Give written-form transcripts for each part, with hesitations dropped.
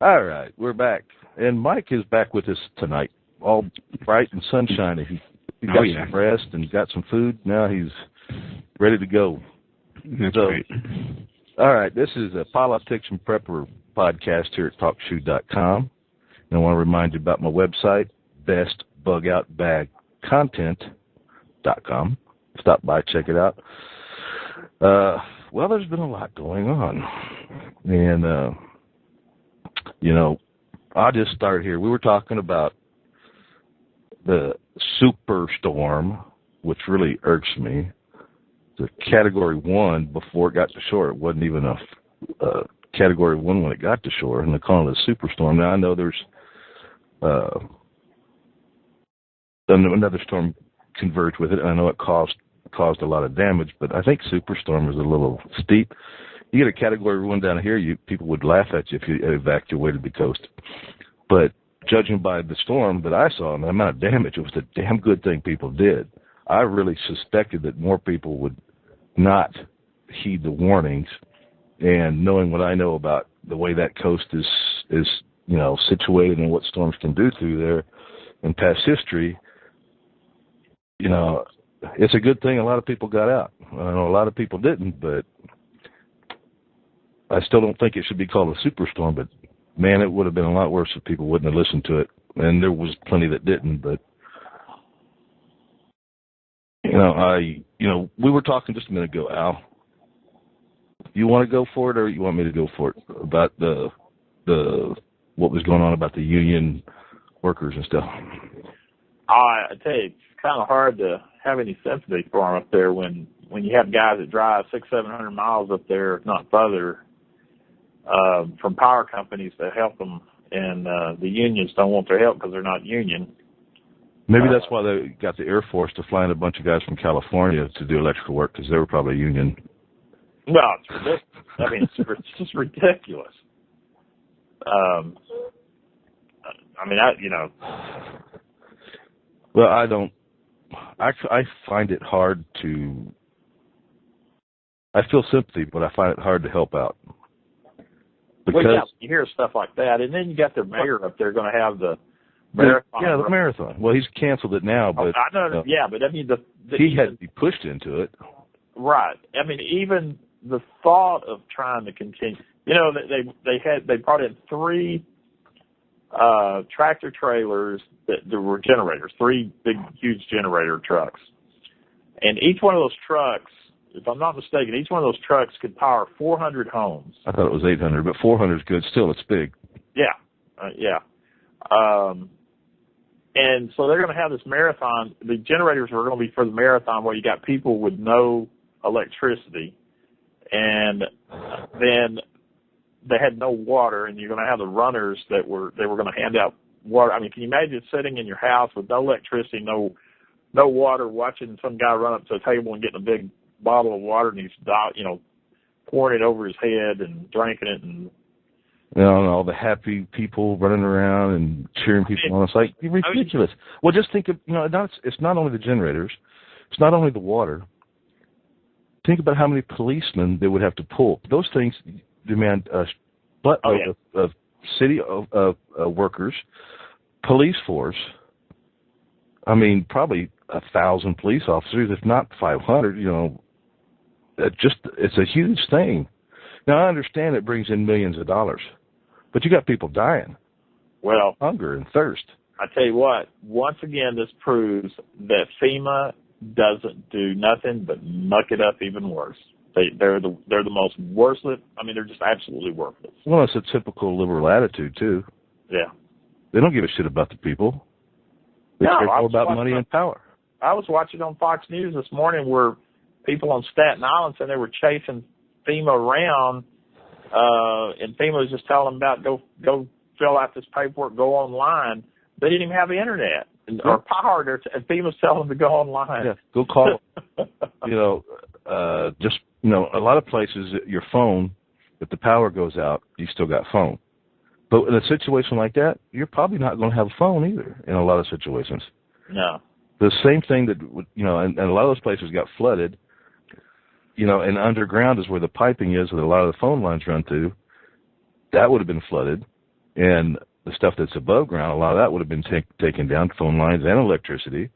All right, we're back. And Mike is back with us tonight, all bright and sunshiny. He got some rest and got some food. Now he's ready to go. That's great. All right, this is a Politics and Prepper podcast here at TalkShoe.com. And I want to remind you about my website, bestbugoutbagcontent.com. Stop by, check it out. Well, there's been a lot going on. And, I'll just start here. We were talking about the superstorm, which really irks me. The Category 1 before it got to shore. It wasn't even a Category 1 when it got to shore, and they're calling it a superstorm. Now, I know there's another storm converged with it, and I know it caused a lot of damage, but I think superstorm is a little steep. You get a Category 1 down here, people would laugh at you if you evacuated the coast. But judging by the storm that I saw and the amount of damage, it was a damn good thing people did. I really suspected that more people would not heed the warnings, and knowing what I know about the way that coast is situated and what storms can do through there in past history, it's a good thing a lot of people got out. I know a lot of people didn't, but I still don't think it should be called a superstorm, but man, it would have been a lot worse if people wouldn't have listened to it. And there was plenty that didn't, but we were talking just a minute ago, Al. You want to go for it, or you want me to go for it about the what was going on about the union workers and stuff? I tell you, it's kind of hard to have any sympathy for them up there when you have guys that drive 600-700 miles up there, if not further, from power companies to help them, and the unions don't want their help because they're not union. Maybe that's why they got the Air Force to fly in a bunch of guys from California to do electrical work, because they were probably union. Well, it's ridiculous. I mean, it's just ridiculous. Well, I don't. I find it hard to. I feel sympathy, but I find it hard to help out. Because you hear stuff like that, and then you got their mayor up there going to have the marathon. Yeah, the marathon. Well, he's canceled it now, but I know. Yeah, but I mean, he had to be pushed into it. Right. I mean, even the thought of trying to continue. They brought in 3 tractor trailers that were generators, 3 big, huge generator trucks, and each one of those trucks, if I'm not mistaken, each one of those trucks could power 400 homes. I thought it was 800, but 400 is good. Still, it's big. Yeah, and so they're going to have this marathon. The generators are going to be for the marathon where you got people with no electricity, and then they had no water, and you're going to have the runners they were going to hand out water. I mean, can you imagine sitting in your house with no electricity, no water, watching some guy run up to a table and getting a big bottle of water, and he's pouring it over his head and drinking it, and all the happy people running around and cheering people on. It's like ridiculous. Well, just think of it's not only the generators, it's not only the water. Think about how many policemen they would have to pull. Those things demand a buttload of city workers, police force. I mean, probably 1,000 police officers, if not 500. It's a huge thing. Now, I understand it brings in millions of dollars, but you got people dying. Well, hunger and thirst. I tell you what, once again, this proves that FEMA doesn't do nothing but muck it up even worse. They're the most worthless. I mean, they're just absolutely worthless. Well, it's a typical liberal attitude too. Yeah. They don't give a shit about the people. They care more about money and power. I was watching on Fox News this morning where people on Staten Island said they were chasing FEMA around, and FEMA was just telling them about go fill out this paperwork, go online. They didn't even have the internet or power, and FEMA's telling them to go online. Yeah, go call. A lot of places, your phone, if the power goes out, you still got phone. But in a situation like that, you're probably not going to have a phone either in a lot of situations. No. The same thing that, and a lot of those places got flooded, and underground is where the piping is that a lot of the phone lines run to. That would have been flooded. And the stuff that's above ground, a lot of that would have been taken down, phone lines and electricity.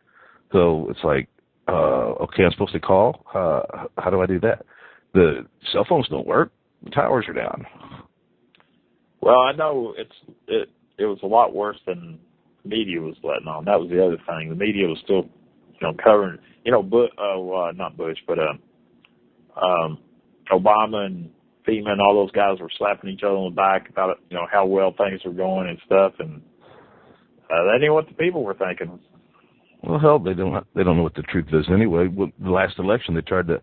So it's like, okay, I'm supposed to call? How do I do that? The cell phones don't work. The towers are down. Well, I know it was a lot worse than the media was letting on. That was the other thing. The media was still, covering, not Bush, but Obama and FEMA and all those guys were slapping each other on the back about, how well things were going and stuff, and they knew what the people were thinking. Well, hell, they don't know what the truth is anyway. Well, the last election, they tried to,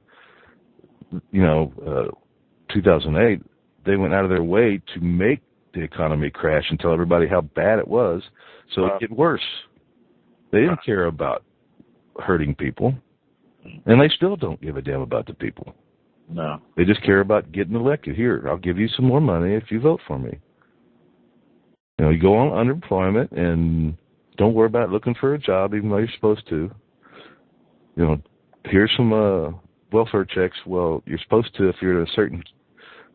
2008, they went out of their way to make the economy crash and tell everybody how bad it was, so it get worse. They didn't care about hurting people, and they still don't give a damn about the people. No. They just care about getting elected. Here, I'll give you some more money if you vote for me. You go on unemployment and don't worry about looking for a job, even though you're supposed to. Here's some welfare checks. Well, you're supposed to, if you're at a certain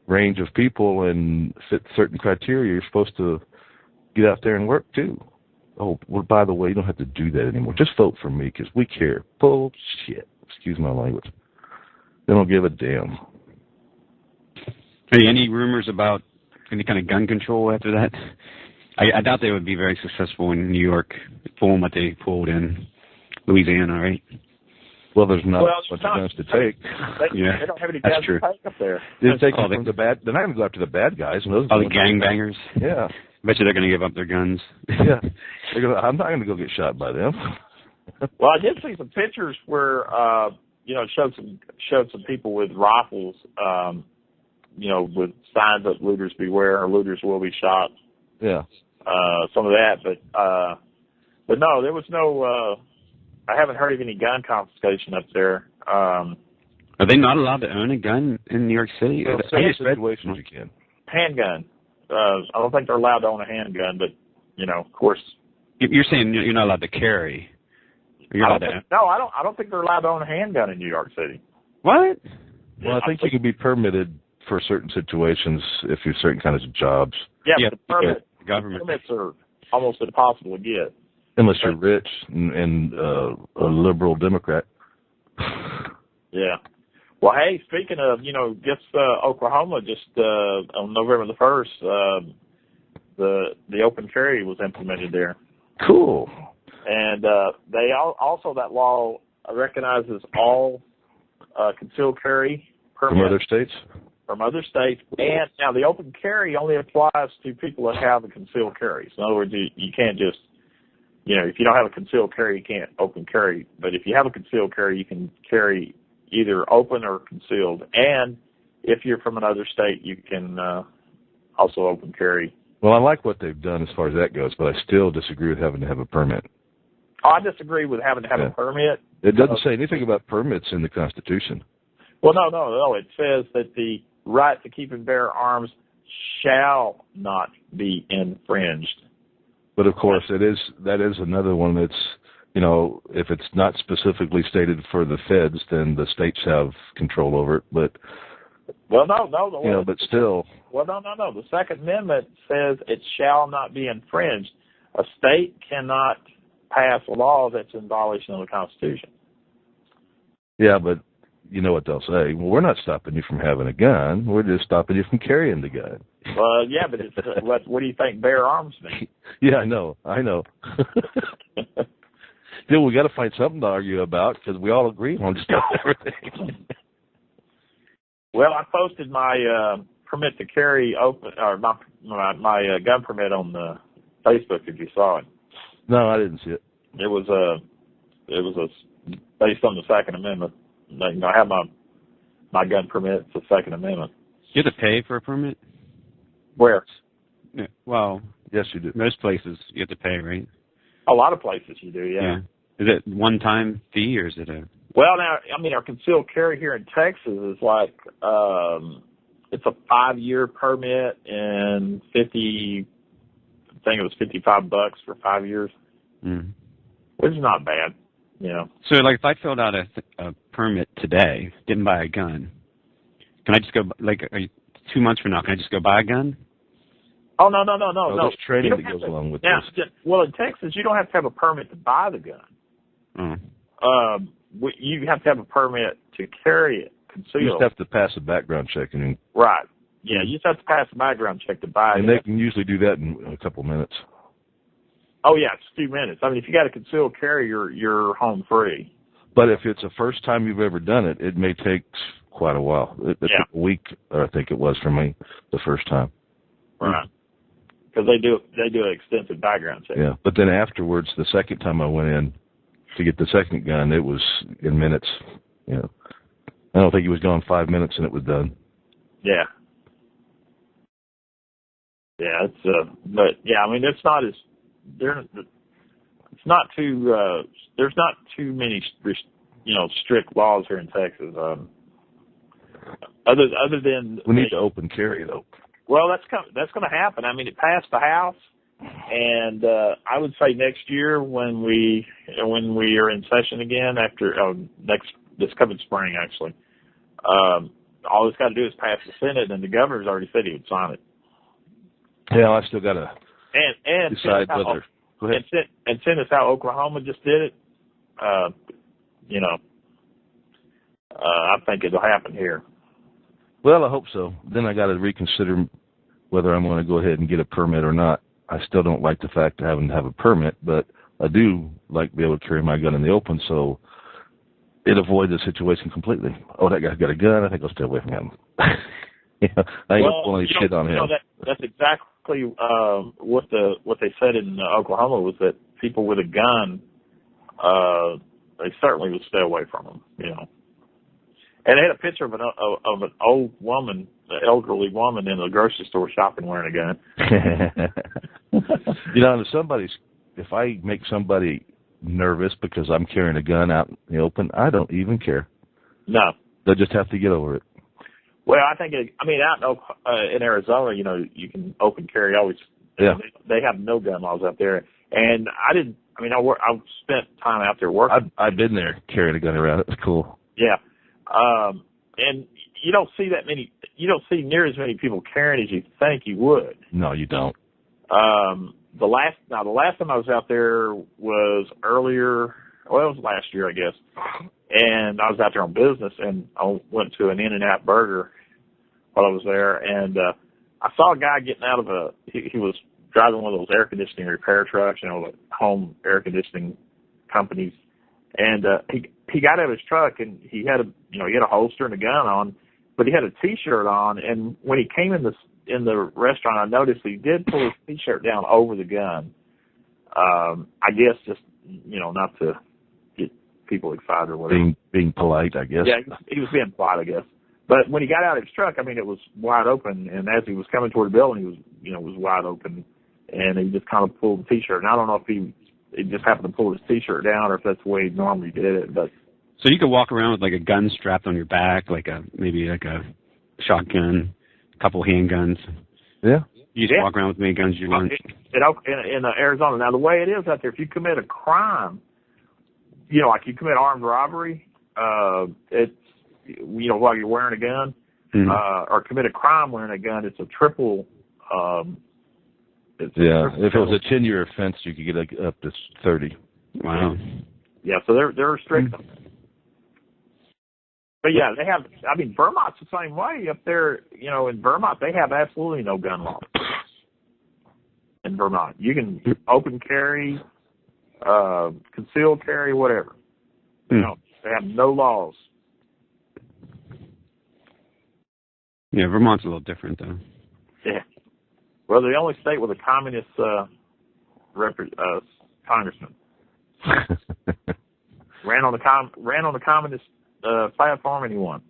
range of people and fit certain criteria, you're supposed to get out there and work too. Oh, well, by the way, you don't have to do that anymore. Just vote for me because we care. Bullshit. Excuse my language. They don't give a damn. Hey, any rumors about any kind of gun control after that? I doubt they would be very successful in New York, pulling what they pulled in Louisiana, right? Well, there's not much guns to take. They don't have any guns to take up there. They're taking from the bad. They're not going to go after the bad guys. All the gangbangers. Yeah. Bet you they're going to give up their guns. Yeah. I'm not going to go get shot by them. Well, I did see some pictures where, it showed some people with rifles, with signs that looters beware or looters will be shot. Yeah. Some of that, but no, there was no. I haven't heard of any gun confiscation up there. Are they not allowed to own a gun in New York City? Well, certain situations you can. Handgun. I don't think they're allowed to own a handgun, but of course. You're saying you're not allowed to carry. I don't think they're allowed to own a handgun in New York City. What? Well, I think you can be permitted for certain situations if you're certain kinds of jobs. Yeah, but permits are almost impossible to get. Unless you're rich and a liberal Democrat. Yeah. Well, hey, speaking of, Oklahoma, just on November the 1st, the open carry was implemented there. Cool. And they also, that law recognizes all concealed carry permits. From other states? From other states. And now the open carry only applies to people that have a concealed carry. So in other words, you can't just, if you don't have a concealed carry, you can't open carry. But if you have a concealed carry, you can carry either open or concealed. And if you're from another state, you can also open carry. Well, I like what they've done as far as that goes, but I still disagree with having to have a permit. Oh, I disagree with having to have a permit. It doesn't say anything about permits in the Constitution. Well, no. It says that the right to keep and bear arms shall not be infringed. But of course, that is another one that's, if it's not specifically stated for the feds, then the states have control over it. But no. But still. Well, no. The Second Amendment says it shall not be infringed. A state cannot pass a law that's in violation of the Constitution. Yeah, but you know what they'll say? Well, we're not stopping you from having a gun. We're just stopping you from carrying the gun. Yeah, but it's, what do you think bear arms mean? Yeah, I know. Still, we got to find something to argue about because we all agree on just about everything. Well, I posted my permit to carry my gun permit on the Facebook if you saw it. No, I didn't see it. It was based on the Second Amendment. I have my gun permit. It's the Second Amendment. You have to pay for a permit? Where? Yeah, well, yes, you do. Most places you have to pay, right? A lot of places you do, yeah. Is it one-time fee or is it a? Well, now, our concealed carry here in Texas is like it's a 5-year permit and I think it was $55 for 5 years, which is not bad, So, like, if I filled out a permit today, didn't buy a gun, can I just go 2 months from now? Can I just go buy a gun? Oh, no. There's training that goes along with this. Well, in Texas, you don't have to have a permit to buy the gun. You have to have a permit to carry it, concealed. You just have to pass a background check. Right. Yeah, you just have to pass a background check to buy it. And they can usually do that in a couple minutes. Oh, yeah, it's a few minutes. I mean, if you got a concealed carry, you're home free. But if it's the first time you've ever done it, it may take quite a while. It took a week, I think it was for me, the first time. Right. Because they do an extensive background check. Yeah, but then afterwards, the second time I went in to get the second gun, it was in minutes. I don't think it was gone 5 minutes and it was done. Yeah. Yeah, but yeah, I mean, it's not as it's not too there's not too many strict laws here in Texas. Other than we need to open carry though. Well, that's going to happen. I mean, it passed the House, and I would say next year when we are in session again after this coming spring actually, all it's got to do is pass the Senate, and the governor's already said he would sign it. Yeah, I still got to decide whether. Go ahead. And since how Oklahoma just did it, I think it'll happen here. Well, I hope so. Then I got to reconsider whether I'm going to go ahead and get a permit or not. I still don't like the fact of having to have a permit, but I do like to be able to carry my gun in the open, so it avoids the situation completely. Oh, that guy's got a gun. I think I'll stay away from him. I ain't going to want any shit on him. That's exactly what they said in Oklahoma was that people with a gun, they certainly would stay away from them. And they had a picture of an old woman, an elderly woman in a grocery store shopping wearing a gun. If I make somebody nervous because I'm carrying a gun out in the open, I don't even care. No. They'll just have to get over it. Well, I think, out in Arizona, you can open carry always. Yeah. They have no gun laws out there. And I spent time out there working. I've been there carrying a gun around. It was cool. Yeah. And you don't see near as many people carrying as you think you would. No, you don't. The last time I was out there was it was last year, I guess. And I was out there on business, and I went to an In-N-Out Burger while I was there, and I saw a guy getting out of he was driving one of those air conditioning repair trucks, like home air conditioning companies. And he got out of his truck, and he had a holster and a gun on, but he had a T-shirt on. And when he came in the restaurant, I noticed he did pull his T-shirt down over the gun. I guess just not to get people excited or whatever. Being polite, I guess. Yeah, he was being polite, I guess. But when he got out of his truck, it was wide open, and as he was coming toward the building, he was wide open, and he just kind of pulled the T-shirt. And I don't know if he just happened to pull his T-shirt down, or if that's the way he normally did it. But so you could walk around with like a gun strapped on your back, maybe a shotgun, a couple handguns. Yeah. You just walk around with many guns you want. In Arizona. Now the way it is out there, if you commit a crime, like you commit armed robbery, it's while you're wearing a gun, or commit a crime wearing a gun, it's a triple. If it was a 10-year offense, you could get up to 30. Wow. Yeah, so they're strict. But yeah, they have. Vermont's the same way up there. In Vermont, they have absolutely no gun laws. In Vermont, you can open carry, concealed carry, whatever. They have no laws. Yeah, Vermont's a little different though. Yeah. Well, the only state with a communist congressman ran on the communist platform, and he won.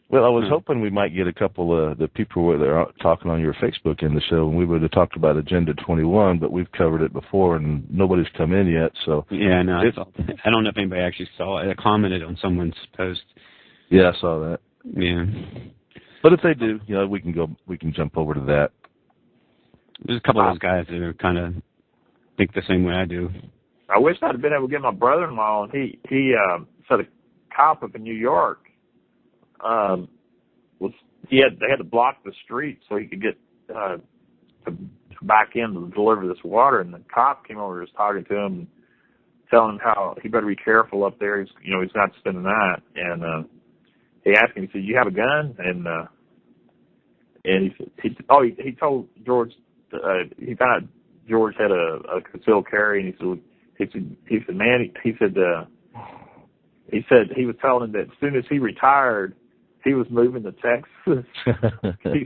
Well, I was hoping we might get a couple of the people that are talking on your Facebook in the show, and we would have talked about Agenda 21, but we've covered it before, and nobody's come in yet. So yeah, no, I don't know if anybody actually saw it. I commented on someone's post. Yeah, I saw that. Yeah. But if they do, we can jump over to that. There's a couple of those guys that are kind of think the same way I do. I wish I'd been able to get my brother-in-law, and he said a cop up in New York they had to block the street so he could get to back in to deliver this water. And the cop came over and was talking to him, telling him how he better be careful up there. He's not spending the night. And he asked him, he said, "You have a gun?" And he told George, he found out George had a concealed carry, and he said, man, he said he was telling him that as soon as he retired, he was moving to Texas. he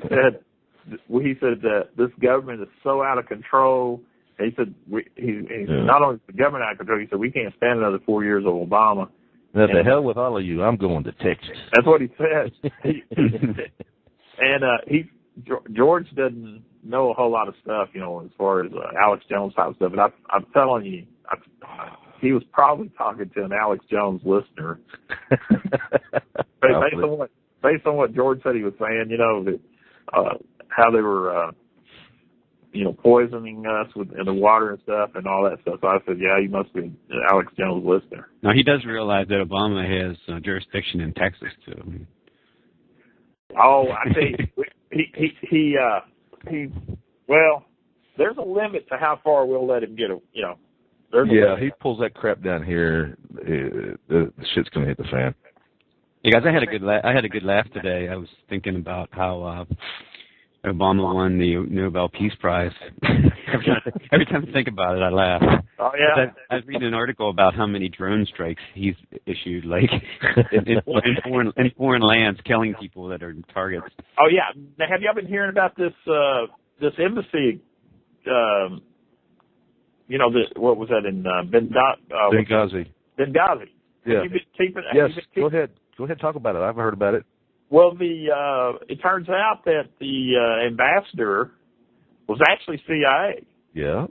said that this government is so out of control. He said not only is the government out of control, he said we can't stand another 4 years of Obama. Now, the hell with all of you, I'm going to Texas. That's what he said. And George doesn't know a whole lot of stuff, as far as Alex Jones type stuff. But I'm telling you, he was probably talking to an Alex Jones listener. based on what George said he was saying, that how they were, poisoning us in the water and stuff and all that stuff. So I said, yeah, you must be an Alex Jones listener. Now, he does realize that Obama has jurisdiction in Texas, too. Oh, I think well, there's a limit to how far we'll let him get. He pulls that crap down here, the shit's gonna hit the fan. Hey guys, I had a good laugh today. I was thinking about how Obama won the Nobel Peace Prize. Every time I think about it, I laugh. Oh yeah. I was reading an article about how many drone strikes he's issued, like in foreign lands, killing people that are targets. Oh yeah. Now, have y'all been hearing about this embassy? What was that in Benghazi? Benghazi. Yeah. Yes. Go ahead. Talk about it. I haven't heard about it. Well, it turns out that the ambassador was actually CIA. Yeah.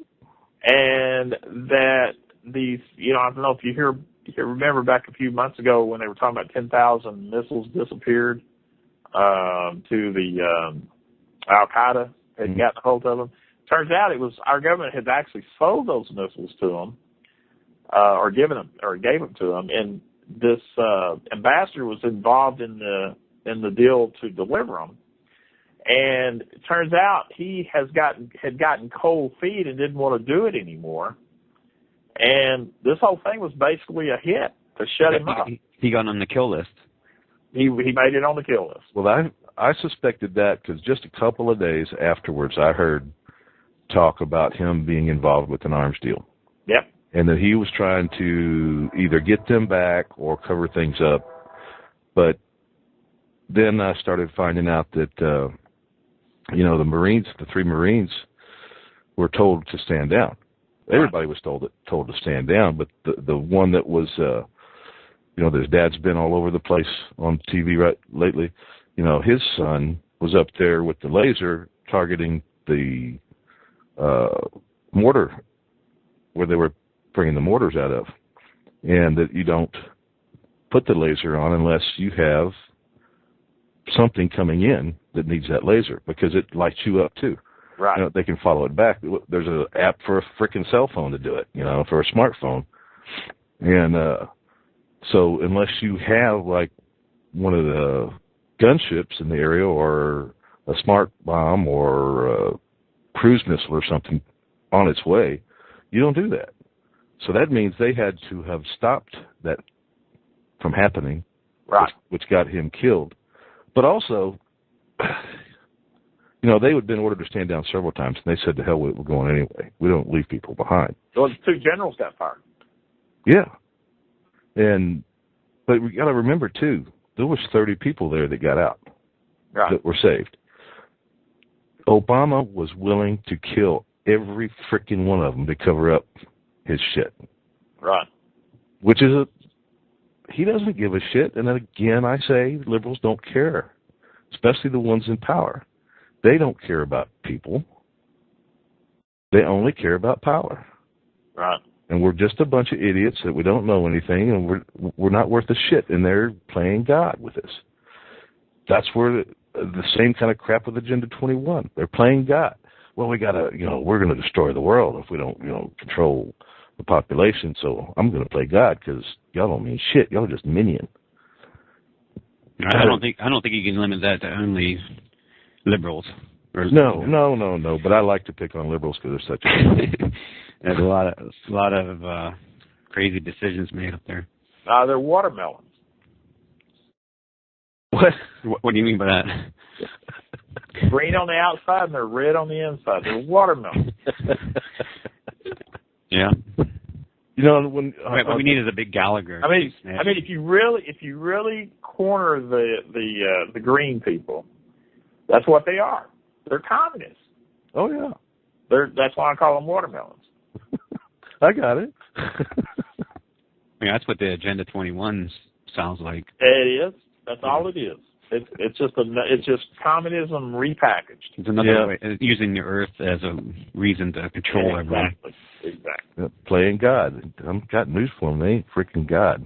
And that these, I don't know if you remember back a few months ago when they were talking about 10,000 missiles disappeared to the Al-Qaeda had gotten a hold of them. Turns out it was our government had actually sold those missiles to them, or gave them to them, and this ambassador was involved in the deal to deliver them. And it turns out he had gotten cold feet and didn't want to do it anymore. And this whole thing was basically a hit to shut him up. He got on the kill list. He made it on the kill list. Well, I suspected that because just a couple of days afterwards, I heard talk about him being involved with an arms deal. Yep. And that he was trying to either get them back or cover things up. But then I started finding out that, the Marines, the 3 Marines, were told to stand down. Everybody was told to stand down, but the one that was, his dad's been all over the place on TV lately. His son was up there with the laser targeting the mortar where they were bringing the mortars out of, and that you don't put the laser on unless you have something coming in that needs that laser, because it lights you up too. Right. They can follow it back. There's an app for a freaking cell phone to do it, for a smartphone. And so unless you have like one of the gunships in the area or a smart bomb or a cruise missile or something on its way, you don't do that. So that means they had to have stopped that from happening, right? Which got him killed. But also, they had been ordered to stand down several times, and they said, to hell with it, we're going anyway. We don't leave people behind. Those 2 generals got fired. Yeah. But we got to remember, too, there was 30 people there that got out, right, that were saved. Obama was willing to kill every freaking one of them to cover up his shit. Right. Which is he doesn't give a shit. And then again, I say liberals don't care, especially the ones in power. They don't care about people. They only care about power. Right. And we're just a bunch of idiots that we don't know anything, and we're not worth a shit, and they're playing God with us. That's where the same kind of crap with Agenda 21. They're playing God. Well, we gotta, we're going to destroy the world if we don't, control the population. So I'm going to play God because y'all don't mean shit. Y'all are just minion. I don't think you can limit that to only liberals. No. But I like to pick on liberals because they're such. There's a lot of crazy decisions made up there. They're watermelons. What? What do you mean by that? Green on the outside and they're red on the inside. They're watermelons. Yeah. You know, what we need is a big Gallagher. I mean, if you really corner the green people, that's what they are. They're communists. Oh yeah. That's why I call them watermelons. I got it. Yeah, that's what the Agenda 21 sounds like. It is. That's all it is. It's just communism repackaged. It's another way using the earth as a reason to control everyone. Exactly. Playing God. I've got news for them. They ain't freaking God.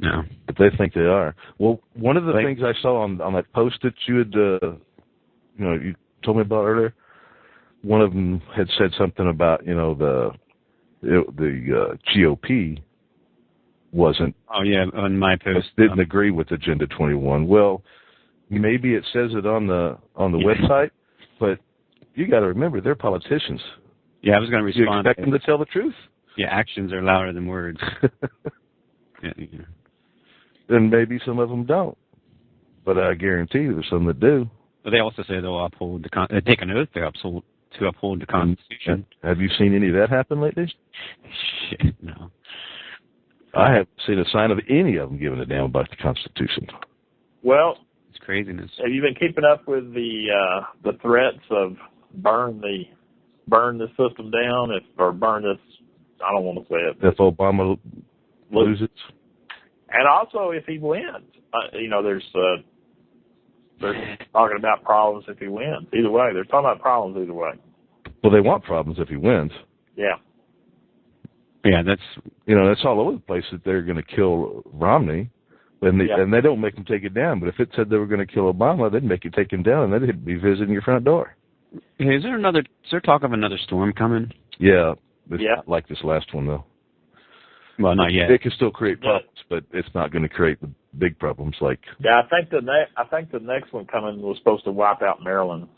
No. But they think they are. Well, one of the things I saw on that post that you had, you told me about earlier, one of them had said something about, the GOP wasn't. Oh yeah, on my post didn't agree with Agenda 21. Well, maybe it says it on the website, but you got to remember they're politicians. Yeah, I was going to respond. You expect them to tell the truth? Yeah, actions are louder than words. Yeah. And maybe some of them don't, but I guarantee you there's some that do. But they also say they'll uphold they take an oath to uphold the Constitution. Have you seen any of that happen lately? Shit, no. I haven't seen a sign of any of them giving a damn about the Constitution. Well, it's craziness. Have you been keeping up with the threats of burn the system down or burn this? I don't want to say it. If Obama loses, and also if he wins, they're talking about problems if he wins. Either way, they're talking about problems either way. Well, they want problems if he wins. Yeah. Yeah, that's all over the place that they're going to kill Romney, and they don't make him take it down. But if it said they were going to kill Obama, they'd make you take him down, and they'd be visiting your front door. Hey, is there talk of another storm coming? Yeah. Like this last one, though. Well, not yet. It can still create problems, but it's not going to create the big problems like. Yeah, I think the next one coming was supposed to wipe out Maryland.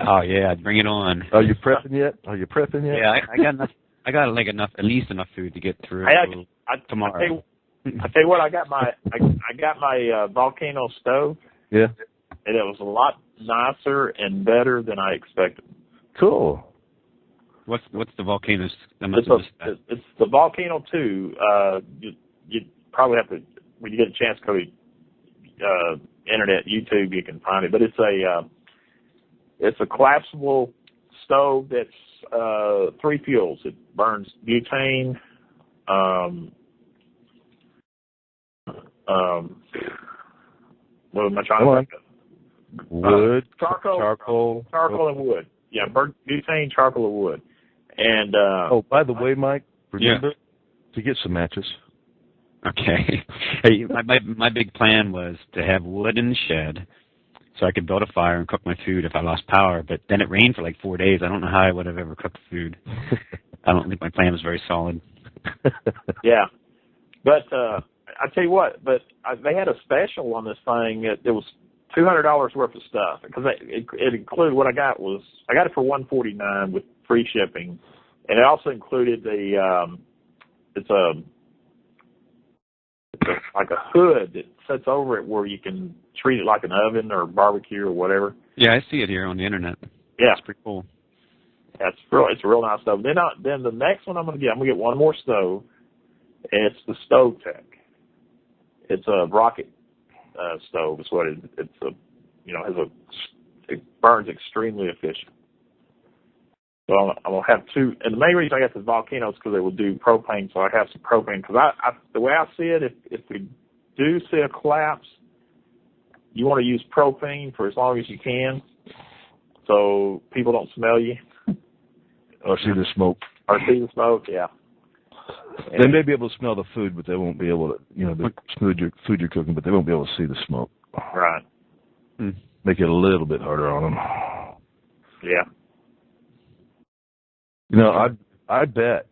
Oh yeah, bring it on. Are you prepping yet? Yeah, I got enough. I got at least enough food to get through tomorrow. I tell you what, I got my volcano stove. Yeah. And it was a lot nicer and better than I expected. Cool. What's the volcanoes? It's the Volcano 2. You probably have to, when you get a chance, go to internet, YouTube, you can find it. But it's a collapsible stove that's 3 fuels. It burns butane, what am I trying to think of? Wood, charcoal, and wood. Yeah, butane, charcoal, and wood. And by the way, Mike, remember to get some matches. Okay. Hey, my big plan was to have wood in the shed so I could build a fire and cook my food if I lost power. But then it rained for like 4 days. I don't know how I would have ever cooked food. I don't think my plan was very solid. Yeah. But I tell you what, they had a special on this thing. It was $200 worth of stuff because it included what I got it for $149 with free shipping, and it also included it's like a hood that sits over it where you can treat it like an oven or barbecue or whatever. Yeah, I see it here on the internet. Yeah, it's pretty cool. It's a real nice stove. Then the next one I'm gonna get one more stove. And it's the Stove Tech. It's a rocket stove. It's what it burns extremely efficient. So I'm gonna have 2. And the main reason I got the Volcano is because they will do propane. So I have some propane because the way I see it, if we do see a collapse, you want to use propane for as long as you can, so people don't smell you or see the smoke. Yeah. They may be able to smell the food, but they won't be able to, the food you're cooking, but they won't be able to see the smoke. Right. Make it a little bit harder on them. Yeah. I bet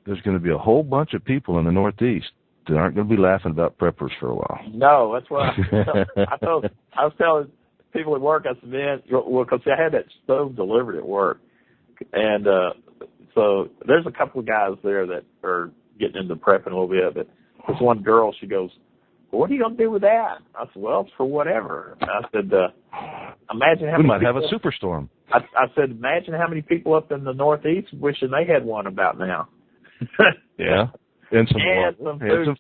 there's going to be a whole bunch of people in the Northeast that aren't going to be laughing about preppers for a while. No, that's what I was telling people at work. I said, man, well, because I had that stove delivered at work, and so there's a couple of guys there that are getting into prepping a little bit. But this one girl, she goes, well, "What are you going to do with that?" I said, "Well, it's for whatever." I said, "Imagine how we many might people, have a superstorm." I said, "Imagine how many people up in the Northeast wishing they had one about now." Yeah, and some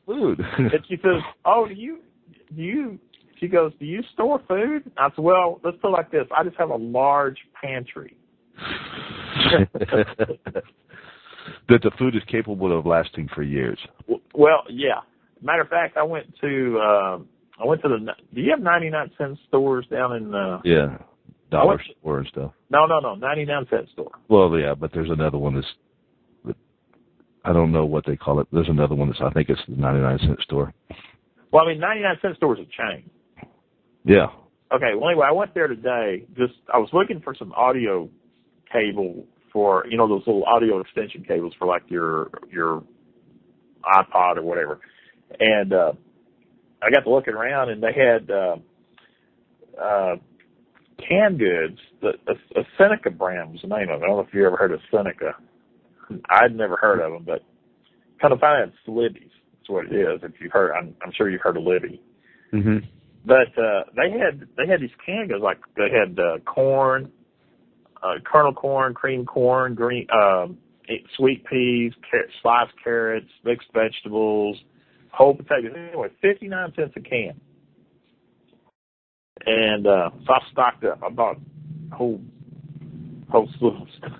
food. And she says, "Oh, do you?" She goes, "Do you store food?" I said, "Well, let's put it like this. I just have a large pantry." That the food is capable of lasting for years. Well, yeah. Matter of fact, I went to the. Do you have 99-cent stores down in? Yeah, dollar store and stuff. No, 99-cent store. Well, yeah, but there's another one that's. I don't know what they call it. There's another one that's. I think it's the 99-cent store. Well, I mean, 99-cent store is a chain. Yeah. Okay. Well, anyway, I went there today. I was looking for some audio cable for those little audio extension cables for like your iPod or whatever. And I got to looking around, and they had canned goods. A Seneca brand was the name of it. I don't know if you ever heard of Seneca. I'd never heard of them, but kind of find out it's Libby's. That's what it is. If you've heard, I'm sure you've heard of Libby. Mm-hmm. But they had these canned goods, like they had corn, kernel corn, cream corn, green sweet peas, sliced carrots, mixed vegetables, whole potatoes. Anyway, 59 cents a can. And so I stocked up. I bought a whole slew of stuff.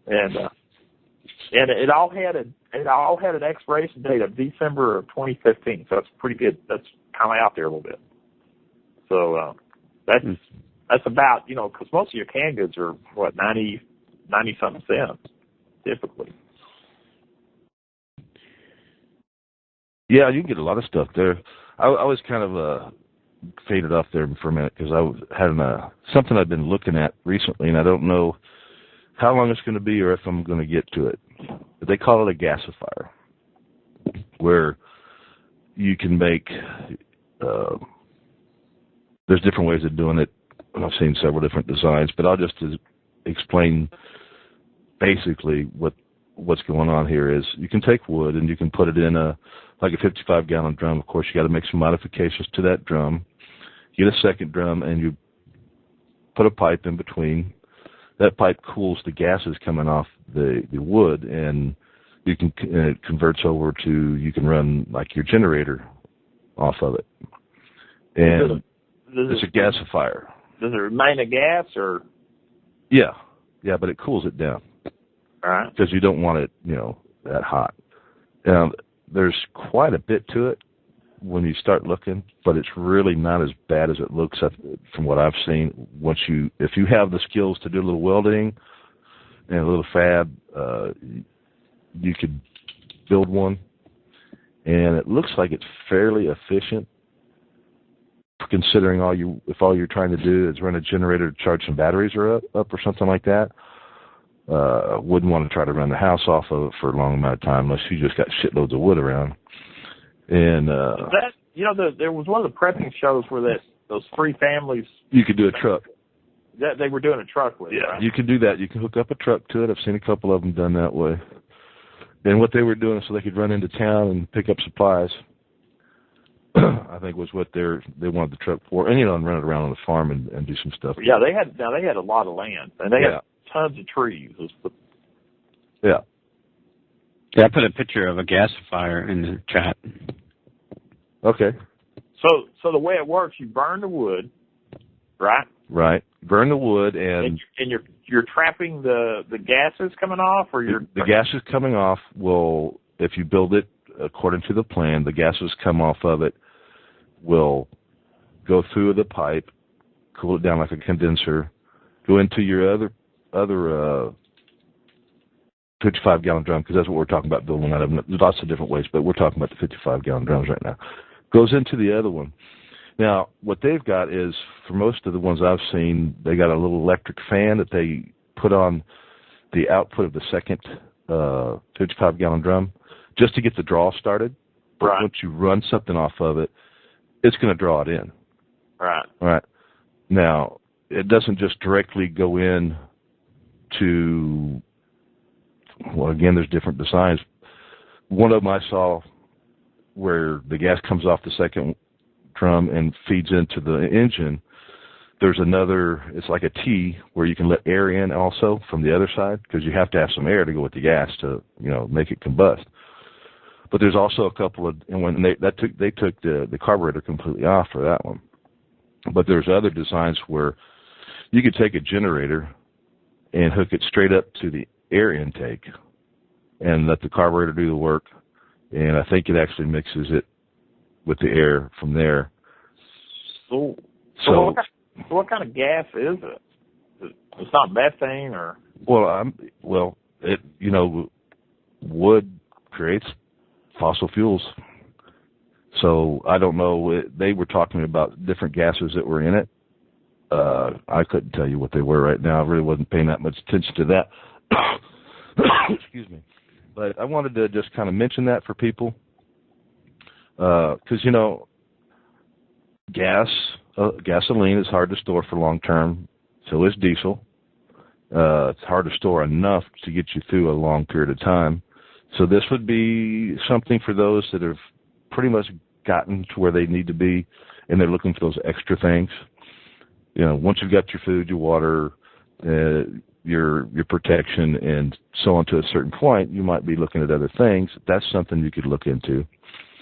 and it all had an expiration date of December of 2015. So that's pretty good. That's kind of out there a little bit. So that's about, because most of your canned goods are what, 90 something cents typically. Yeah, you can get a lot of stuff there. I was kind of faded off there for a minute because I was having something I've been looking at recently, and I don't know how long it's going to be or if I'm going to get to it. But they call it a gasifier, where you can make. There's different ways of doing it. I've seen several different designs, but I'll just explain basically what's going on here. Is you can take wood and you can put it in like a 55-gallon drum. Of course, you got to make some modifications to that drum. You get a second drum and you put a pipe in between. That pipe cools the gases coming off the wood, and you can it converts over to, you can run like your generator off of it. And it's a gasifier. Does it remain a gas or? Yeah, but it cools it down. All right. Because you don't want it, that hot. There's quite a bit to it when you start looking, but it's really not as bad as it looks from what I've seen. If you have the skills to do a little welding and a little fab, you could build one, and it looks like it's fairly efficient, considering if all you're trying to do is run a generator to charge some batteries or up or something like that. Wouldn't want to try to run the house off of it for a long amount of time unless you just got shitloads of wood around. And there was one of the prepping shows where those three families, you could do a truck. That they were doing a truck with. Yeah, right? You can do that. You can hook up a truck to it. I've seen a couple of them done that way. And what they were doing so they could run into town and pick up supplies, I think was what they wanted the truck for, and and run it around on the farm and do some stuff. Yeah, they had a lot of land, and they had tons of trees. Yeah. Yeah, I put a picture of a gasifier in the chat. Okay. So the way it works, you burn the wood, right? Right. Burn the wood and you're trapping the gases coming off, or the gases coming off will, if you build it according to the plan, the gases come off of it will go through the pipe, cool it down like a condenser, go into your other 55-gallon drum, because that's what we're talking about building out of. There's lots of different ways, but we're talking about the 55-gallon drums right now. Goes into the other one. Now, what they've got is, for most of the ones I've seen, they got a little electric fan that they put on the output of the second 55-gallon drum, just to get the draw started. But Right. once you run something off of it, it's going to draw it in. Right. All right. Now, it doesn't just directly go in to, well, again, there's different designs. One of them I saw where the gas comes off the second drum and feeds into the engine. There's another, it's like a T where you can let air in also from the other side, because you have to have some air to go with the gas to, make it combust. But there's also a couple of, and when they took the carburetor completely off for that one. But there's other designs where you could take a generator and hook it straight up to the air intake and let the carburetor do the work. And I think it actually mixes it with the air from there. So what kind of gas is it? It's not methane, or? Well, wood creates fossil fuels. So I don't know. They were talking about different gases that were in it. I couldn't tell you what they were right now. I really wasn't paying that much attention to that. Excuse me. But I wanted to just kind of mention that for people. Because, gasoline is hard to store for long term. So is diesel. It's hard to store enough to get you through a long period of time. So this would be something for those that have pretty much gotten to where they need to be, and they're looking for those extra things. Once you've got your food, your water, your protection, and so on to a certain point, you might be looking at other things. That's something you could look into.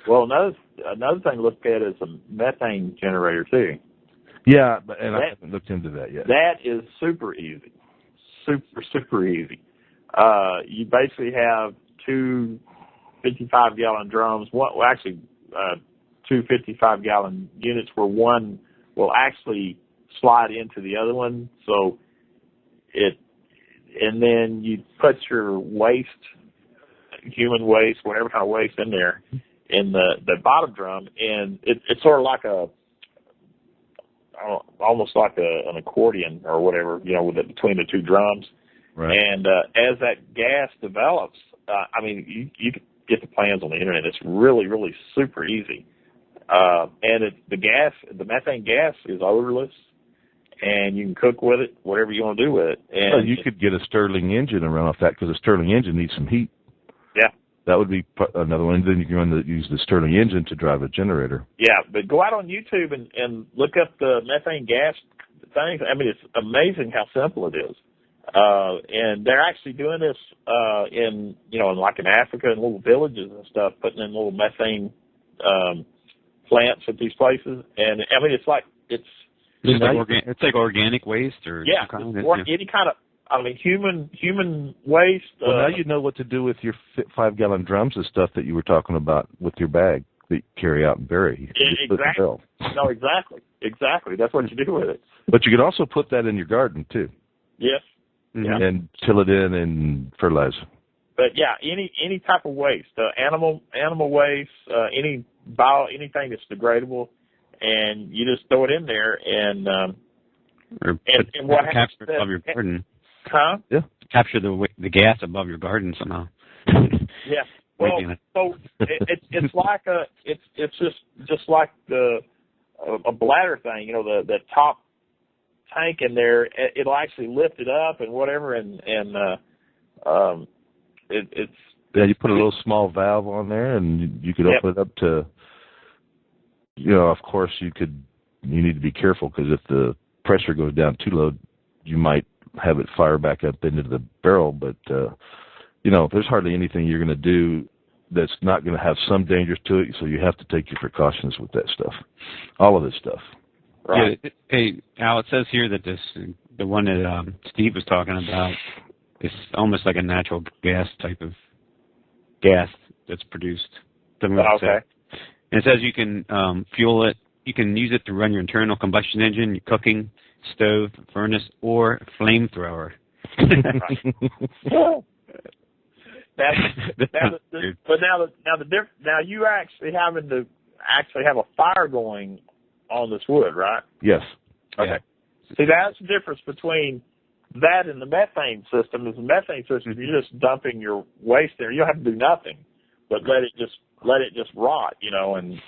Well, another thing to look at is a methane generator too. Yeah, I haven't looked into that yet. That is super easy. Super easy. You basically have two 55-gallon drums. Two 55-gallon units where one will actually slide into the other one. So and then you put your waste, human waste, whatever kind of waste in there, in the bottom drum, and it's sort of like almost like an accordion or whatever, between the two drums. Right. And as that gas develops, you can get the plans on the internet. It's really, really super easy. And the methane gas is odorless, and you can cook with it, whatever you want to do with it. And you could get a Stirling engine and run off that, because a Stirling engine needs some heat. Yeah. That would be another one. Then you can use the Stirling engine to drive a generator. Yeah, but go out on YouTube and look up the methane gas things. It's amazing how simple it is. And they're actually doing this in Africa, in little villages and stuff, putting in little methane plants at these places. And it's like organic waste, or any kind of human waste. Well, now you know what to do with your 5-gallon drums and stuff that you were talking about with your bag that you carry out and bury. Exactly. No, exactly. That's what you do with it. But you could also put that in your garden too. Yes. Yeah. And till it in and fertilize. But yeah, any type of waste, animal waste, anything that's degradable, and you just throw it in there, and what happens above your garden? Huh? Yeah. Capture the gas above your garden somehow. Yeah. Well, so it's like it's just like a bladder thing, the top tank in there. It'll actually lift it up and whatever, and it's you put a little small valve on there, and you could open it up to. Of course you need to be careful, because if the pressure goes down too low, you might have it fire back up into the barrel. But there's hardly anything you're going to do that's not going to have some dangers to it. So you have to take your precautions with that stuff, all of this stuff. Right. Yeah, hey, Al, it says here that the one that Steve was talking about is almost like a natural gas type of gas that's produced. Okay. And it says you can fuel it. You can use it to run your internal combustion engine, your cooking, stove, furnace, or flamethrower. Now you actually having to have a fire going on this wood, right? Yes. Okay. See, that's the difference between that in the methane system is the methane system. You're just dumping your waste there. You don't have to do nothing, but let it just rot,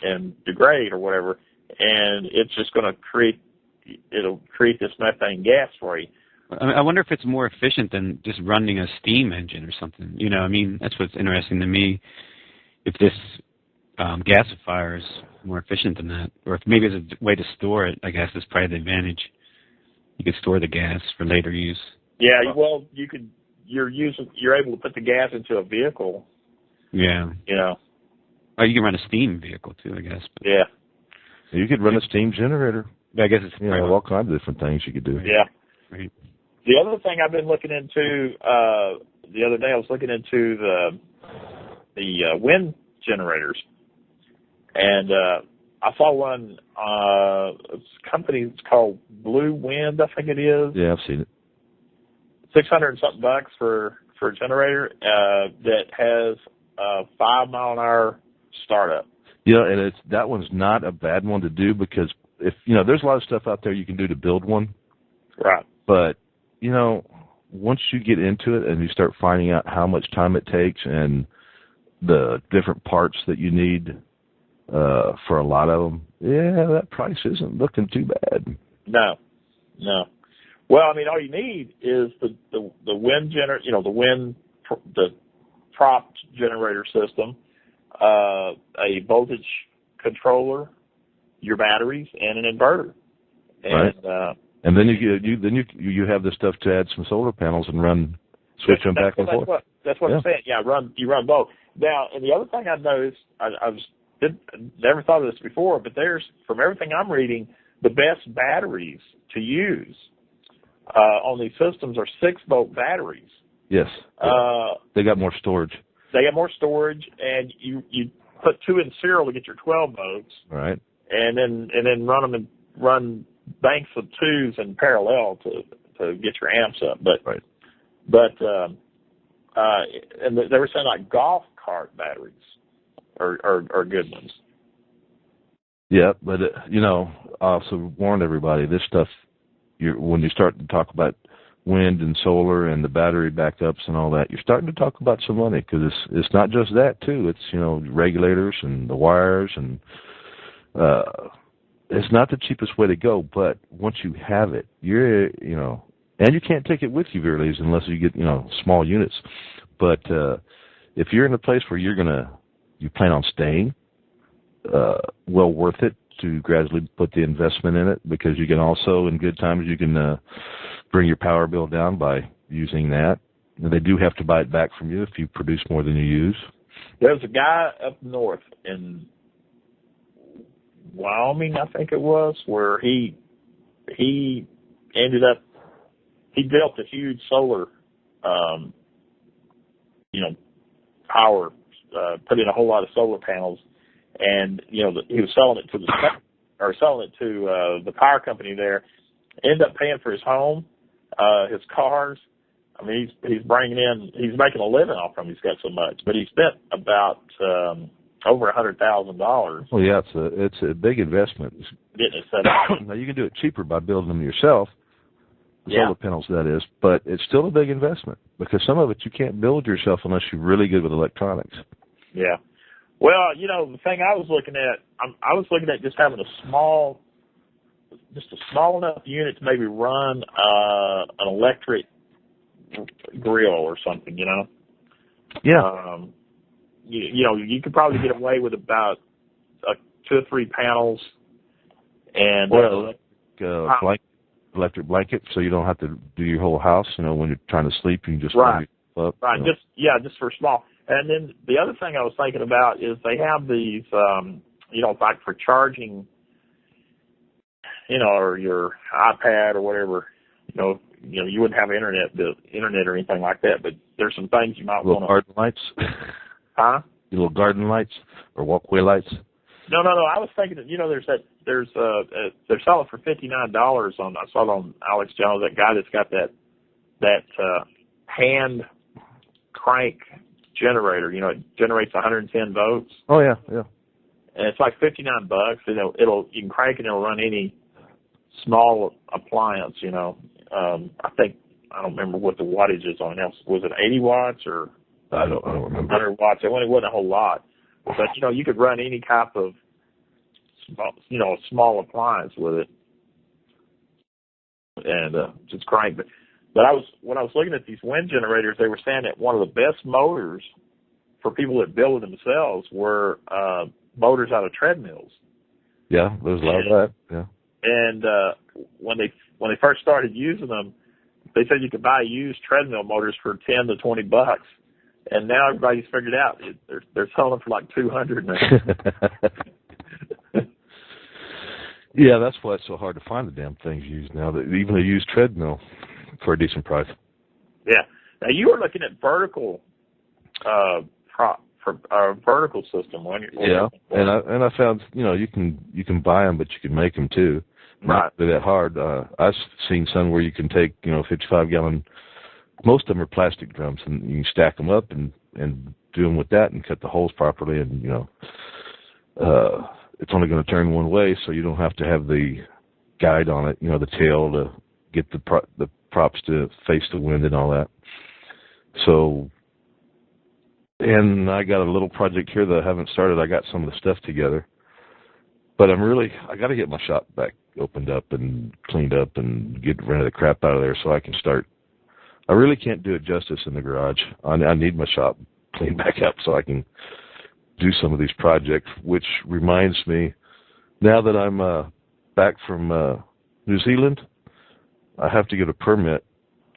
and degrade or whatever, and it's just going to create this methane gas for you. I wonder if it's more efficient than just running a steam engine or something. That's what's interesting to me. If this gasifier is more efficient than that, or if maybe there's a way to store it, I guess is probably the advantage. You could store the gas for later use. Yeah, well, you could. You're able to put the gas into a vehicle. Yeah. Oh, you can run a steam vehicle too, I guess. But. Yeah. You could run a steam generator. I guess it's all kinds of different things you could do. Yeah. Right. The other thing I've been looking into the other day, I was looking into the wind generators, and I saw one. It's a company. It's called Blue Wind, I think it is. Yeah, I've seen it. $600 and something for a generator that has a 5 mile an hour startup. Yeah, and that one's not a bad one to do because if there's a lot of stuff out there you can do to build one. Right. But once you get into it and you start finding out how much time it takes and the different parts that you need for a lot of them, that price isn't looking too bad. No. Well, all you need is the wind the propped generator system, a voltage controller, your batteries, and an inverter. And right. And then you have the stuff to add some solar panels and switch them back and forth. That's what I'm saying. Yeah, you run both. Now, and the other thing I noticed, I never thought of this before, but there's, from everything I'm reading, the best batteries to use on these systems are 6-volt batteries. Yes. They got more storage. And you put 2 in serial to get your 12 volts. Right. And then run banks of 2s in parallel to get your amps up. And they were saying like golf cart batteries are good ones. Yeah, but I also warned everybody, this stuff, when you start to talk about wind and solar and the battery backups and all that, you're starting to talk about some money because it's not just that too. It's regulators and the wires and it's not the cheapest way to go. But once you have it, and you can't take it with you very easily unless you get small units. But if you're in a place where you plan on staying, well worth it to gradually put the investment in it, because you can also, in good times, you can bring your power bill down by using that. And they do have to buy it back from you if you produce more than you use. There's a guy up north in Wyoming, I think it was, where he built a huge solar, power, put in a whole lot of solar panels. And, he was selling it to the power company there. Ended up paying for his home, his cars. He's making a living off them. He's got so much, but he spent about over $100,000. Well, yeah, it's a big investment. Getting it set up. Now you can do it cheaper by building them yourself. Solar panels, that is, but it's still a big investment because some of it you can't build yourself unless you're really good with electronics. Yeah. Well, the thing I was looking at just having a small enough unit to maybe run an electric grill or something, Yeah. You could probably get away with about 2 or 3 panels and electric blanket, so you don't have to do your whole house. When you're trying to sleep, you can just right. Up, right. Just for small. And then the other thing I was thinking about is they have these, like for charging, or your iPad or whatever, you wouldn't have internet or anything like that, but there's some things you might want to. Garden lights? Huh? Your little garden lights or walkway lights? No. I was thinking that, they're selling for $59 I saw it on Alex Jones, that guy that's got that hand crank generator, it generates 110 volts. Oh yeah. And it's like $59. You can crank it and it'll run any small appliance, I I don't remember what the wattage is on it. Was it 80 watts or I don't remember. 100 watts? It wasn't a whole lot. But, you could run any type of, small appliance with it and just crank. But when I was looking at these wind generators, they were saying that one of the best motors for people that build it themselves were motors out of treadmills. Yeah, there's a lot of that. Yeah. And when they first started using them, they said you could buy used treadmill motors for $10 to $20, and now everybody's figured out they're selling them for like $200 now. Yeah, that's why it's so hard to find the damn things used now. Even a used treadmill for a decent price. Yeah. Now you were looking at vertical vertical system when you're. Yeah, and I found you can buy them, but you can make them too. Right. Not that hard. I've seen some where you can take 55-gallon. Most of them are plastic drums, and you can stack them up and do them with that and cut the holes properly, and it's only going to turn one way, so you don't have to have the guide on it, the tail to get the props to face the wind and all that. So, and I got a little project here that I haven't started. I got some of the stuff together, but I got to get my shop back opened up and cleaned up and get rid of the crap out of there so I can start. I really can't do it justice in the garage. I need my shop cleaned back up so I can do some of these projects, which reminds me, now that I'm back from New Zealand, I have to get a permit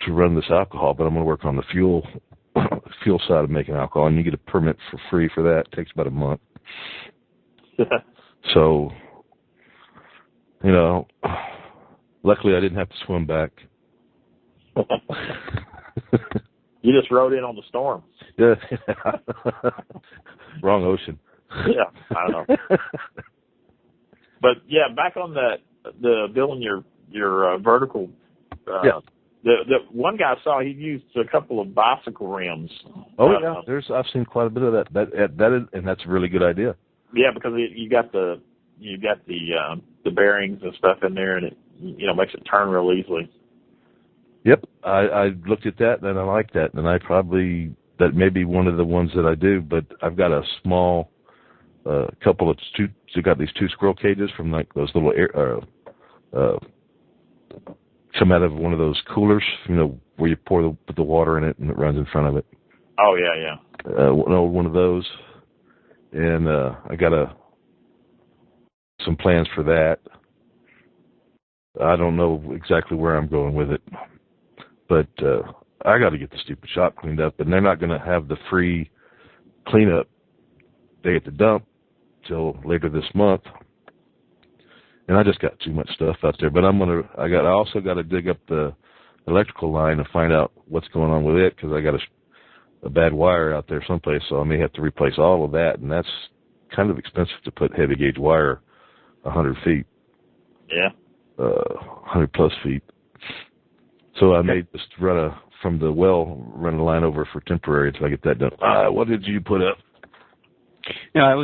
to run this alcohol, but I'm going to work on the fuel side of making alcohol, and you get a permit for free for that. It takes about a month. So, luckily I didn't have to swim back. You just rode in on the storm. Yeah. Wrong ocean. Yeah, I don't know. But yeah, back on the building your vertical. Yeah. The one guy I saw, he used a couple of bicycle rims. Oh yeah, I've seen quite a bit of that. That is, and that's a really good idea. Yeah, because you got the bearings and stuff in there, and it makes it turn real easily. Yep, I looked at that and I like that, and that may be one of the ones that I do. But I've got a small couple of you got these 2 squirrel cages from like those little air. Come out of one of those coolers, where you put the water in it and it runs in front of it. Oh yeah. One of those, and I got some plans for that. I don't know exactly where I'm going with it, but I got to get the stupid shop cleaned up, and they're not going to have the free cleanup day at the dump till later this month. And I just got too much stuff out there. But I also got to dig up the electrical line and find out what's going on with it, because I got a bad wire out there someplace, so I may have to replace all of that, and that's kind of expensive to put heavy gauge wire 100 feet. Yeah. 100 plus feet. So I may just run a line over for temporary until I get that done. What did you put up? I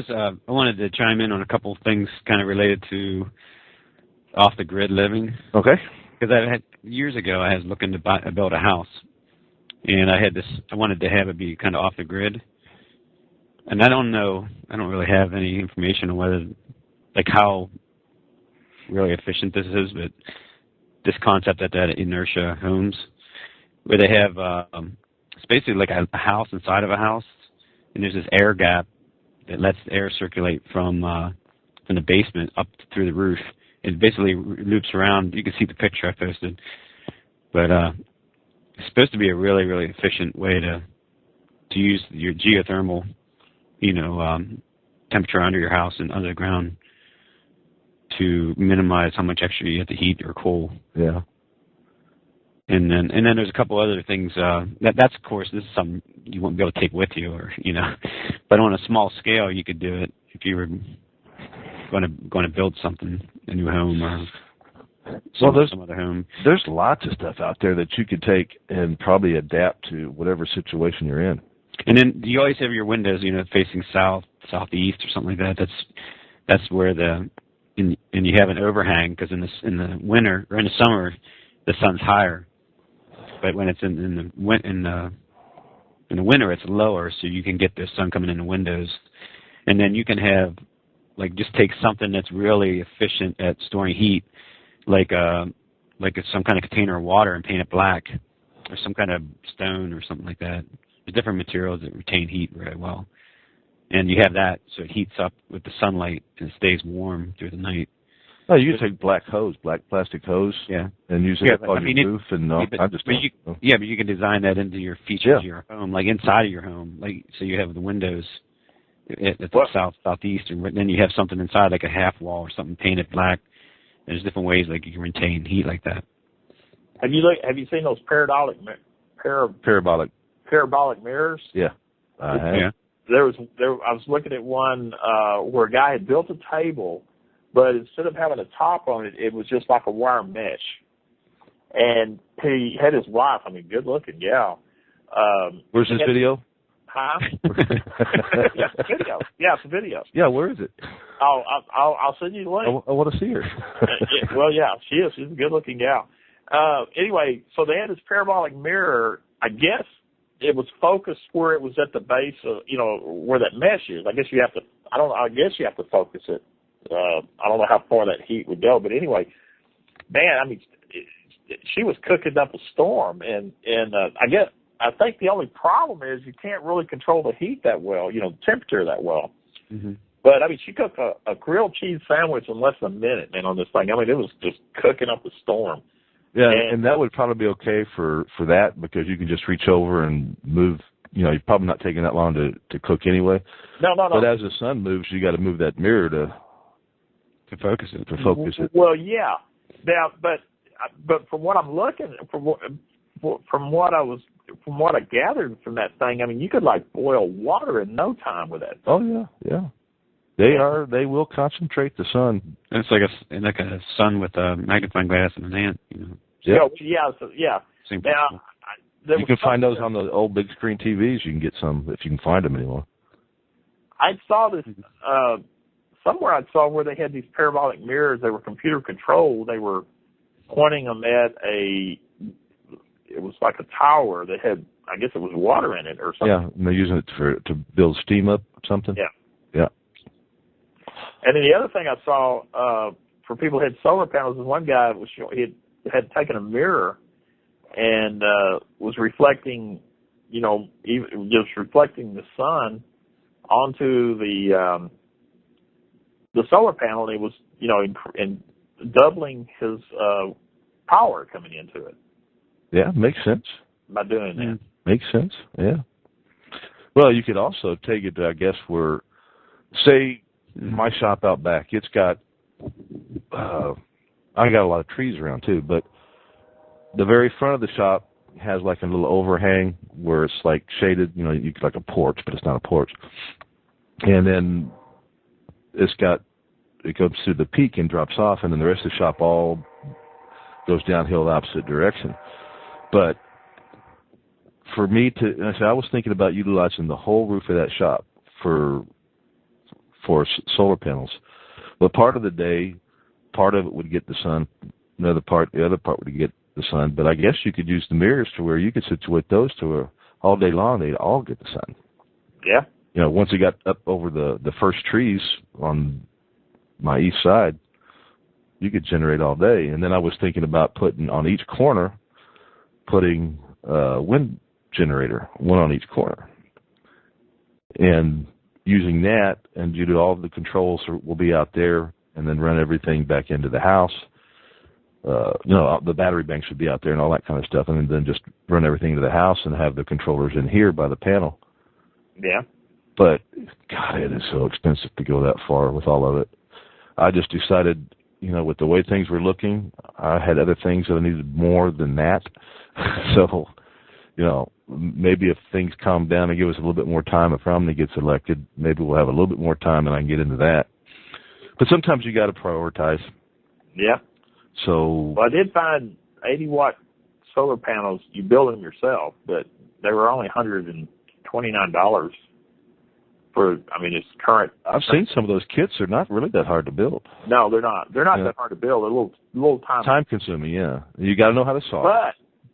wanted to chime in on a couple of things kind of related to off the grid living. Okay. Because years ago I was looking to build a house, and I wanted to have it be kind of off the grid. And I don't really have any information on whether, like, how really efficient this is, but this concept at that Inertia Homes, where they have, it's basically like a house inside of a house, and there's this air gap that lets the air circulate from the basement up through the roof. It basically loops around. You can see the picture I posted. But it's supposed to be a really, really efficient way to use your geothermal, temperature under your house and under the ground to minimize how much extra you have to heat or cool. Yeah. And then there's a couple other things. That's, of course, this is something you won't be able to take with you, But on a small scale, you could do it if you were going to build something, a new home or some other home. There's lots of stuff out there that you could take and probably adapt to whatever situation you're in. And then you always have your windows, facing south, southeast, or something like that. That's where and you have an overhang, because in the winter or in the summer, the sun's higher. but when it's in the winter, it's lower, so you can get the sun coming in the windows, and then you can have just take something that's really efficient at storing heat, like some kind of container of water, and paint it black, or some kind of stone or something like that. There's different materials that retain heat very well, and you have that, so it heats up with the sunlight and it stays warm through the night. Oh, you can take black plastic hose, and use it on your roof and all kinds of stuff. But you can design that into your features of your home, like inside of your home, so you have the windows at the southeast, and then you have something inside, like a half wall or something painted black. There's different ways you can retain heat like that. Have you seen those parabolic mirrors? Yeah, I have. Yeah. I was looking at one where a guy had built a table, but instead of having a top on it, it was just like a wire mesh. And he had his wife, good looking gal. Where's this video? Huh? Yeah, it's a video. Yeah, it's a video. Yeah, where is it? I'll send you the link. I want to see her. Well, yeah, she is. She's a good looking gal. Anyway, so they had this parabolic mirror. I guess it was focused where it was at the base of, where that mesh is. I guess you have to focus it. I don't know how far that heat would go, but anyway, man, she was cooking up a storm, and I think the only problem is you can't really control the heat that well, the temperature that well. Mm-hmm. But she cooked a grilled cheese sandwich in less than a minute, man, on this thing. It was just cooking up a storm. Yeah, and that would probably be okay for that, because you can just reach over and move. You're probably not taking that long to cook anyway. No. But as the sun moves, you got to move that mirror to focus it. Well, yeah. Now, but from what I'm looking, from what I gathered from that thing, you could boil water in no time with that. Oh yeah. They will concentrate the sun. It's like a sun with a magnifying glass and an ant. Yeah. Same now, you can find those on the old big screen TVs. You can get some if you can find them anymore. I saw this somewhere. I saw where they had these parabolic mirrors. They were computer controlled. They were pointing them at it was like a tower that had, I guess it was water in it or something. Yeah, and they're using it to build steam up or something. Yeah. Yeah. And then the other thing I saw for people who had solar panels is one guy he had taken a mirror and was reflecting, just reflecting the sun onto the solar panel, and it was, in doubling his power coming into it. Yeah, makes sense. By doing that. Makes sense, yeah. Well, you could also take it to, I guess, where, say, my shop out back, it's got, I got a lot of trees around too, but the very front of the shop has a little overhang where it's shaded, you like a porch, but it's not a porch. And then it goes through the peak and drops off, and then the rest of the shop all goes downhill the opposite direction. But for me I was thinking about utilizing the whole roof of that shop for solar panels. But part of the day, part of it would get the sun, the other part would get the sun. But I guess you could use the mirrors to where you could situate those to where all day long they'd all get the sun. Yeah. Once it got up over the first trees on my east side, you could generate all day. And then I was thinking about putting on each corner, putting a wind generator, one on each corner. And using that, and due to all the controls will be out there, and then run everything back into the house. The battery banks would be out there and all that kind of stuff, and then just run everything into the house and have the controllers in here by the panel. Yeah. But, God, it is so expensive to go that far with all of it. I just decided, with the way things were looking, I had other things that I needed more than that. So, maybe if things calm down and give us a little bit more time, if Romney gets elected, maybe we'll have a little bit more time and I can get into that. But sometimes you got to prioritize. Yeah. So. Well, I did find 80-watt solar panels. You build them yourself, but they were only $129 for. It's current. I've seen some of those kits. They're not really that hard to build. No, they're not. They're not that hard to build. They're a little time consuming. Yeah. You got to know how to solve.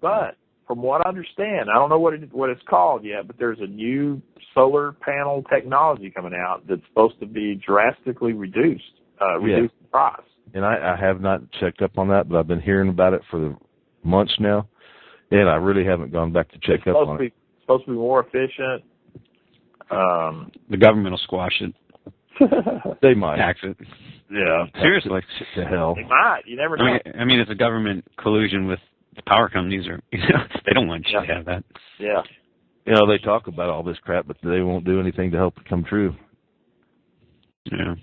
But from what I understand, I don't know what it's called yet, but there's a new solar panel technology coming out that's supposed to be drastically reduce the price. And I have not checked up on that, but I've been hearing about it for months now, and I really haven't gone back to check up on it. It's supposed to be more efficient. The government will squash it. They might. Tax it. Yeah. Seriously. To hell. They might. You never know. I mean, it's a government collusion with the power companies, or they don't want you to have that. Yeah. They talk about all this crap, but they won't do anything to help it come true. Yeah.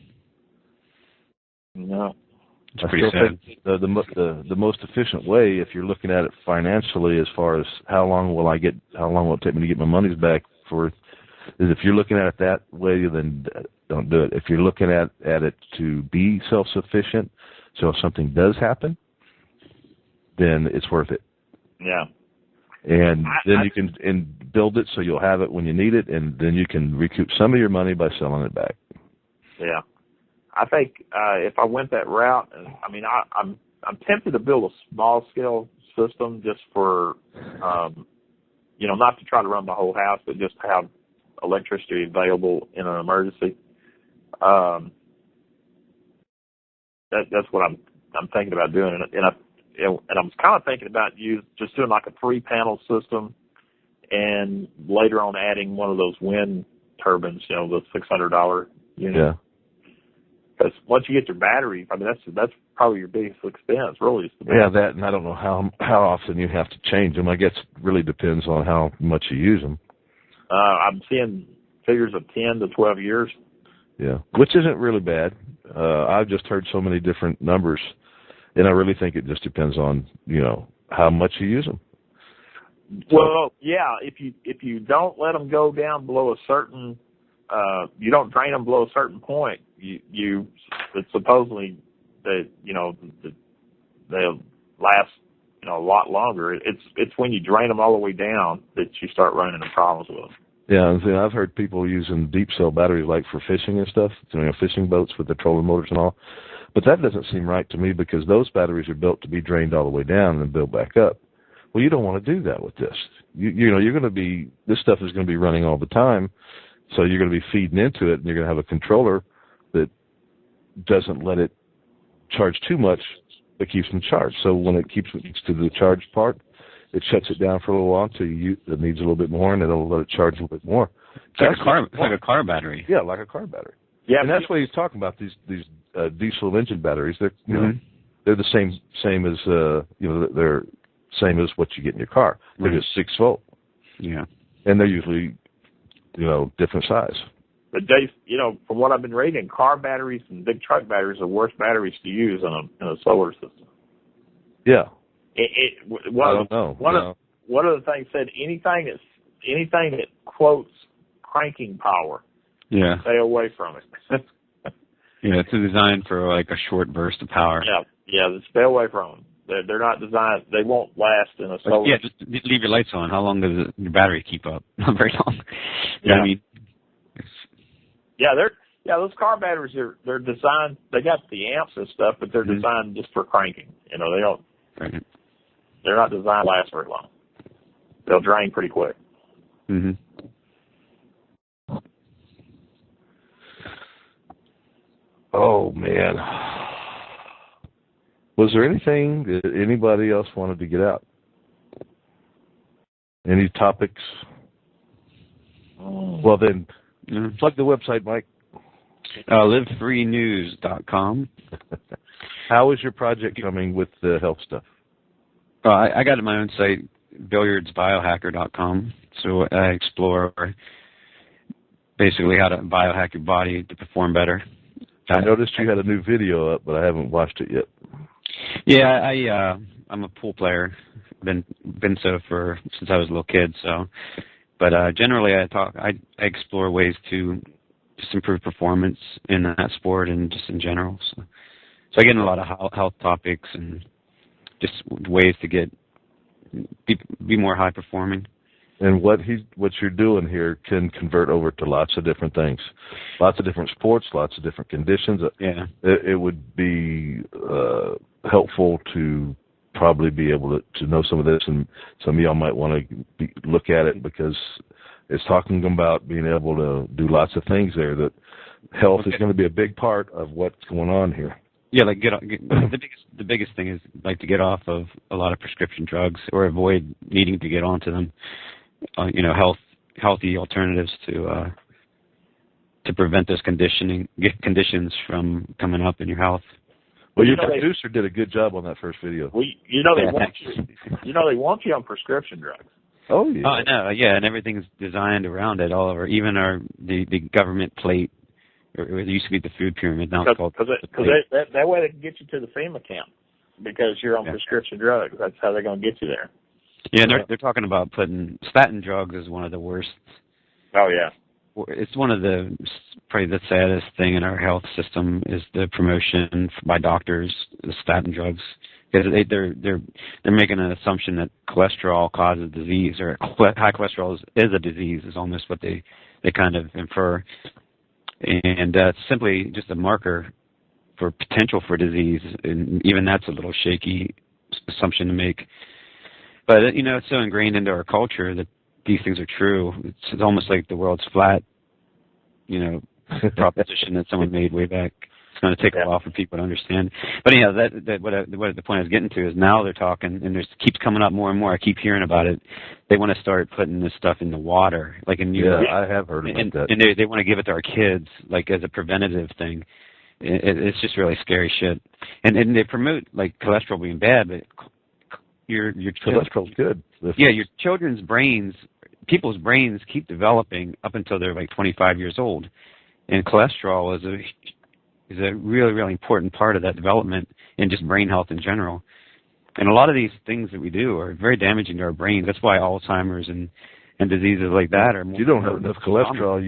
No. It's pretty sad. The most efficient way, if you're looking at it financially, as far as how long will it take me to get my monies back for, is if you're looking at it that way, then don't do it. If you're looking at it to be self-sufficient, so if something does happen, then it's worth it. Yeah. And then you can build it so you'll have it when you need it, and then you can recoup some of your money by selling it back. Yeah. I think if I went that route, I mean, I'm tempted to build a small-scale system just for, not to try to run the whole house, but just to have electricity available in an emergency. That's what I'm thinking about doing, and I'm kind of thinking about just doing like a 3-panel system, and later on adding one of those wind turbines, the $600 unit. Yeah. Because once you get your battery, I mean, that's probably your biggest expense, really. Yeah, that, and I don't know how often you have to change them. I guess it really depends on how much you use them. I'm seeing figures of 10 to 12 years. Yeah, which isn't really bad. I've just heard so many different numbers, and I really think it just depends on how much you use them. Well, yeah, if you don't let them go down below a certain, you don't drain them below a certain point, it's supposedly that they'll last a lot longer. It's when you drain them all the way down that you start running into problems with them. Yeah, and I've heard people using deep cell batteries like for fishing and stuff, fishing boats with the Treadmill Motors and all. But that doesn't seem right to me, because those batteries are built to be drained all the way down and then built back up. Well, you don't want to do that with this. You're going to be, this stuff is going to be running all the time, so you're going to be feeding into it, and you're going to have a controller that doesn't let it charge too much, but keeps them charged. So when it gets to the charged part, it shuts it down for a little while until it needs a little bit more, and it'll let it charge a little bit more. It's like a car battery. Yeah, like a car battery. Yeah, and that's what he's talking about. These diesel engine batteries. They're they're the same as they're same as what you get in your car. They're just 6 volt. Yeah, and they're usually different size. But Dave, from what I've been reading, car batteries and big truck batteries are the worst batteries to use in a solar system. Yeah. One of the things said anything that quotes cranking power. Yeah. Stay away from it. Yeah, it's designed for like a short burst of power. Yeah. Stay away from them. They're not designed. They won't last in a solar. Yeah, just leave your lights on. How long does your battery keep up? Not very long. You know what I mean? Those car batteries they're designed. They got the amps and stuff, but they're designed just for cranking. They don't. Right. They're not designed to last very long. They'll drain pretty quick. Mm-hmm. Oh man, was there anything that anybody else wanted to get out? Any topics? Well then, plug the website, Mike. LiveFreeNews.com. How is your project coming with the health stuff? I got it on my own site, billiardsbiohacker.com. So I explore basically how to biohack your body to perform better. I noticed you had a new video up, but I haven't watched it yet. Yeah, I'm a pool player. Been so since I was a little kid. So, but generally I explore ways to just improve performance in that sport and just in general. So I get in a lot of health topics and just ways to be more high performing. And what you're doing here can convert over to lots of different things, lots of different sports, lots of different conditions. Yeah, it would be helpful to probably be able to know some of this, and some of y'all might want to look at it because it's talking about being able to do lots of things there. That health is going to be a big part of what's going on here. Yeah, like the biggest thing is like to get off of a lot of prescription drugs or avoid needing to get onto them. Healthy alternatives to prevent those conditions from coming up in your health. Well, your producer did a good job on that first video. Well, they want you. They want you on prescription drugs. Oh yeah. Oh no, yeah, and everything's designed around it all over. Even the government plate, or it used to be the food pyramid. Now it's called because that way they can get you to the FEMA camp because you're on prescription drugs. That's how they're going to get you there. Yeah, and they're talking about putting statin drugs as one of the worst. Oh yeah. It's one of probably the saddest thing in our health system is the promotion by doctors of statin drugs, because they're making an assumption that cholesterol causes disease, or high cholesterol is a disease, is almost what they kind of infer, and it's simply just a marker for potential for disease, and even that's a little shaky assumption to make. But it's so ingrained into our culture that these things are true. It's almost like the world's flat, proposition that someone made way back. It's going to take a while for people to understand. But anyhow, what the point I was getting to is now they're talking, and it keeps coming up more and more. I keep hearing about it. They want to start putting this stuff in the water, like in Europe. Yeah, I have heard about that. And they want to give it to our kids, like as a preventative thing. It's just really scary shit. And they promote like cholesterol being bad, but your cholesterol's good. Yeah, your children's brains, people's brains keep developing up until they're like 25 years old, and cholesterol is a really, really important part of that development and just brain health in general. And a lot of these things that we do are very damaging to our brains. That's why Alzheimer's and diseases like that are more. If you don't have enough cholesterol,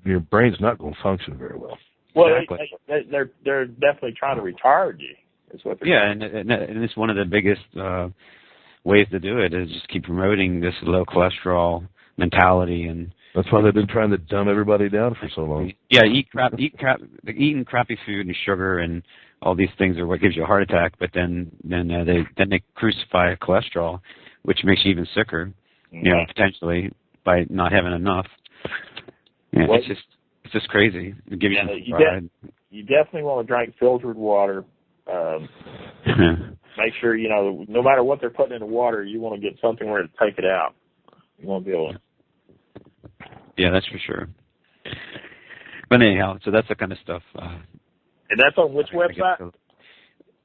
your brain's not going to function very well. Well, exactly. They're definitely trying to retard you. Is what they're and it's one of the biggest ways to do it is just keep promoting this low cholesterol mentality, and that's why they've been trying to dumb everybody down for so long. Yeah, eating crappy food and sugar and all these things are what gives you a heart attack. But then they crucify cholesterol, which makes you even sicker, potentially by not having enough. Yeah, well, it's just crazy. You definitely want to drink filtered water. Make sure, no matter what they're putting in the water, you want to get something where to take it out. You want to be able to. Yeah, that's for sure. But anyhow, so that's the kind of stuff. And that's on which website?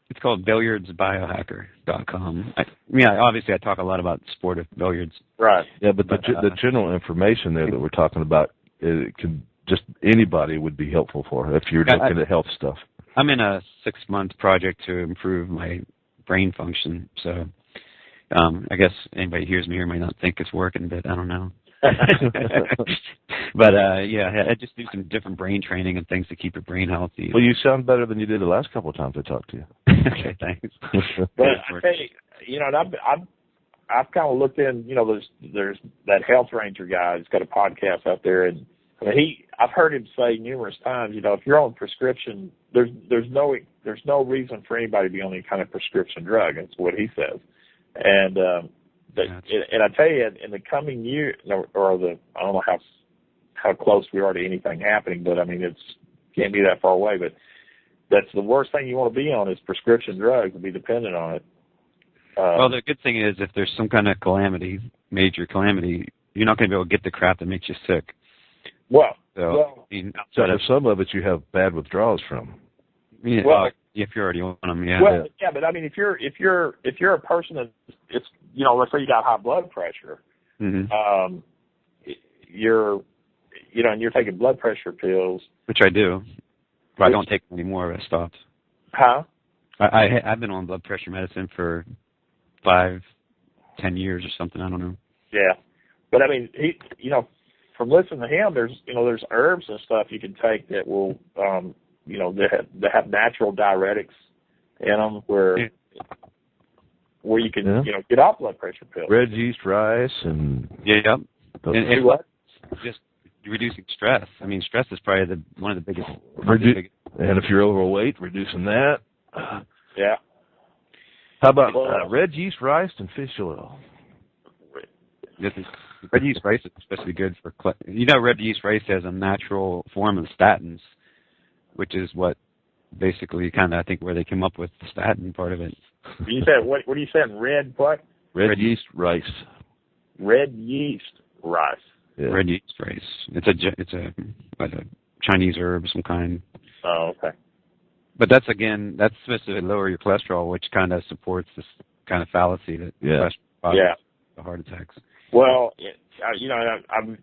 It's called billiardsbiohacker.com. Obviously I talk a lot about sport of billiards. Right. Yeah, but the general information there that we're talking about, it can just anybody would be helpful for if you're looking at health stuff. I'm in a 6-month project to improve my brain function, so I guess anybody who hears me here might not think it's working, but I don't know. But I just do some different brain training and things to keep your brain healthy. Well, you sound better than you did the last couple of times I talked to you. Okay, thanks. But I tell you, I've kind of looked in. There's that Health Ranger guy. He's got a podcast out there, and I've heard him say numerous times, if you're on prescription, there's no reason for anybody to be on any kind of prescription drug. That's what he says. And and I tell you, in the coming year, I don't know how close we are to anything happening, but it's can't be that far away. But that's the worst thing you want to be on is prescription drugs and be dependent on it. Well, the good thing is if there's some kind of major calamity, you're not going to be able to get the crap that makes you sick. So for some of it, you have bad withdrawals from. Yeah, if you're already on them, yeah. Well, yeah, but if you're a person that it's let's say you got high blood pressure, mm-hmm. You're and you're taking blood pressure pills, which I do, but I don't take them anymore. I stopped. Huh? I've been on blood pressure medicine for 5-10 years or something. I don't know. Yeah, but he from listening to him, there's herbs and stuff you can take that will they have natural diuretics in them where you can get off blood pressure pills. Red yeast rice and and what? Just reducing stress. Stress is probably one of the biggest. And if you're overweight, reducing that. Yeah. How about red yeast rice and fish oil? Red yeast rice is especially good for, red yeast rice has a natural form of statins, which is what basically kind of, I think, where they came up with the statin part of it. You said, what are you saying, red what? Red yeast rice. Red yeast rice. Yeah. Red yeast rice. It's a Chinese herb of some kind. Oh, okay. But that's supposed to lower your cholesterol, which kind of supports this kind of fallacy that cholesterol causes the heart attacks. Well, I'm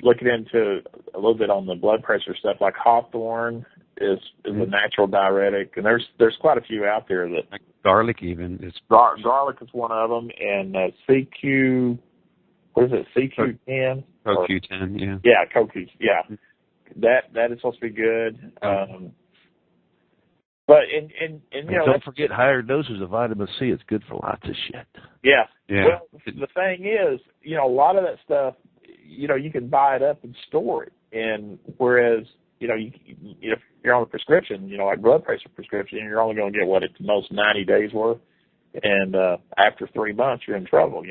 looking into a little bit on the blood pressure stuff. Like hawthorn is a natural diuretic, and there's quite a few out there that. Like garlic even is. Garlic is one of them, and CQ. What is it? CQ10. CoQ10, yeah. Yeah, CoQ. Yeah, that is supposed to be good. But and don't forget higher doses of vitamin C. It's good for lots of shit. Yeah. Yeah. Well, the thing is, a lot of that stuff, you can buy it up and store it, and whereas if you're on a prescription, like blood pressure prescription, you're only going to get at the most 90 days worth, and after 3 months, you're in trouble.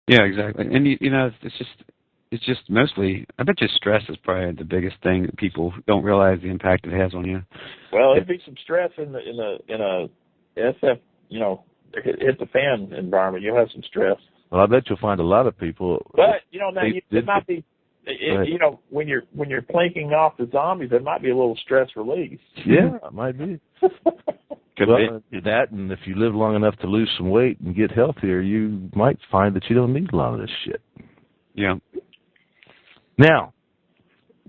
Yeah, exactly. And it's just mostly, I bet you stress is probably the biggest thing that people don't realize the impact it has on you. Well, it'd be some stress in a SF, hit the fan environment. You'll have some stress. Well, I bet you'll find a lot of people. But it might be, when you're plinking off the zombies, there might be a little stress release. Yeah, it might be. That, and if you live long enough to lose some weight and get healthier, you might find that you don't need a lot of this shit. Yeah. Now,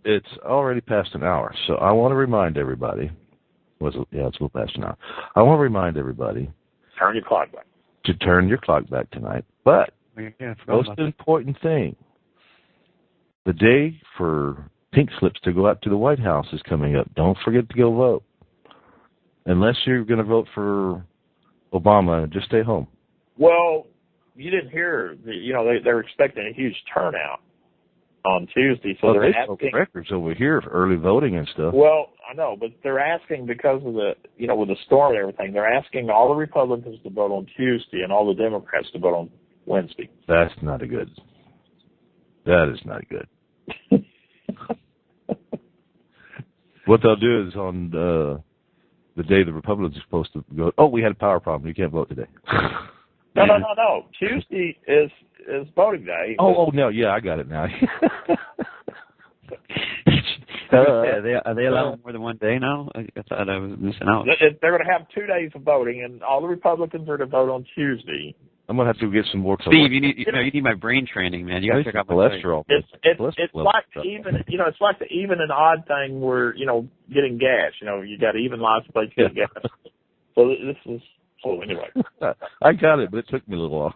it's already past an hour, so I want to remind everybody. It's a little past an hour. I want to remind everybody. Turn your clock back. To turn your clock back tonight. But most important thing, the day for pink slips to go out to the White House is coming up. Don't forget to go vote. Unless you're going to vote for Obama, just stay home. Well, you didn't hear, they're expecting a huge turnout on Tuesday. So they're asking records over here for early voting and stuff. Well, I know, but they're asking because of the, with the storm and everything, they're asking all the Republicans to vote on Tuesday and all the Democrats to vote on Wednesday. That is not good. What they'll do is on the day the Republicans are supposed to go, we had a power problem. You can't vote today. No. Tuesday is voting day. No, yeah, I got it now. Are they allowing more than one day now? I thought I was missing out. They're going to have 2 days of voting, and all the Republicans are to vote on Tuesday. I'm going to have to get some more. Steve, you need my brain training, man. You got to check out my cholesterol. It's like it's like the even and odd thing where getting gas. You got even lots of places to get gas. So this is. So anyway, I got it, but it took me a little while.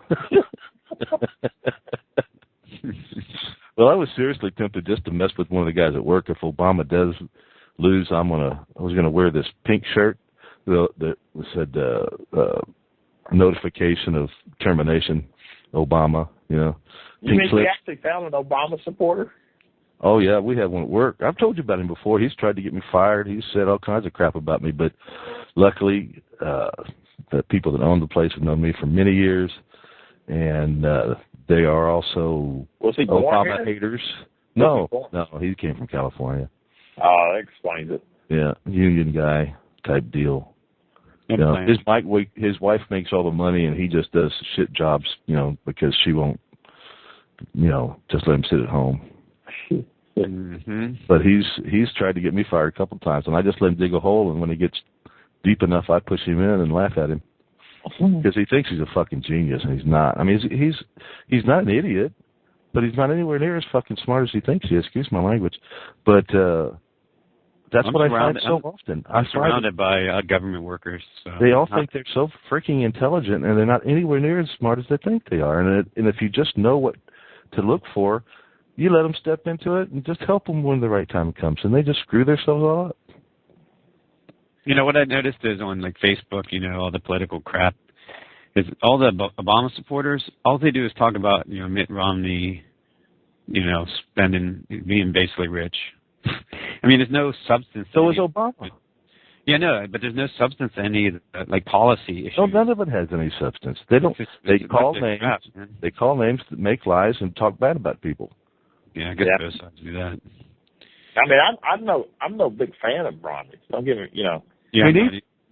Well, I was seriously tempted just to mess with one of the guys at work. If Obama does lose, I was gonna wear this pink shirt that said notification of termination, Obama. You mean we actually found an Obama supporter? Oh yeah, we had one at work. I've told you about him before. He's tried to get me fired. He's said all kinds of crap about me, but luckily, the people that own the place have known me for many years, and they are also Obama haters. No, he came from California. Oh, that explains it. Yeah, union guy type deal. His wife makes all the money, and he just does shit jobs, because she won't, just let him sit at home. Mm-hmm. But he's tried to get me fired a couple of times, and I just let him dig a hole, and when he gets deep enough, I push him in and laugh at him because he thinks he's a fucking genius, and he's not. I mean, he's not an idiot, but he's not anywhere near as fucking smart as he thinks he is. Excuse my language, but that's what I find so often. I'm surrounded by government workers. So they all think they're so freaking intelligent, and they're not anywhere near as smart as they think they are. And if you just know what to look for, you let them step into it and just help them when the right time comes, and they just screw themselves all up. What I noticed is on Facebook, all the political crap, is all the Obama supporters, all they do is talk about, Mitt Romney, being basically rich. I mean, there's no substance. So is Obama. Yeah, no, but there's no substance to any of the, like policy issues. No, none of it has any substance. They don't. They call names. Crap, they call names, make lies, and talk bad about people. Yeah, I guess both sides do that. I mean, I'm no big fan of Romney. Don't get me, Yeah,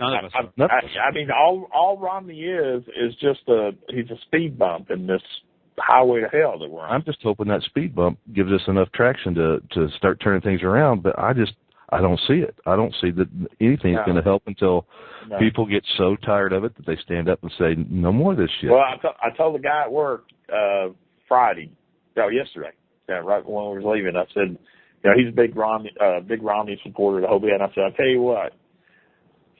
none of us. I mean, all Romney is just he's a speed bump in this highway to hell that we're on. I'm just hoping that speed bump gives us enough traction to start turning things around. But I don't see it. I don't see that anything's going to help until people get so tired of it that they stand up and say, no more of this shit. Well, I told the guy at work yesterday, right when we were leaving, I said, he's a big Romney supporter the whole bit. And I said, I'll tell you what,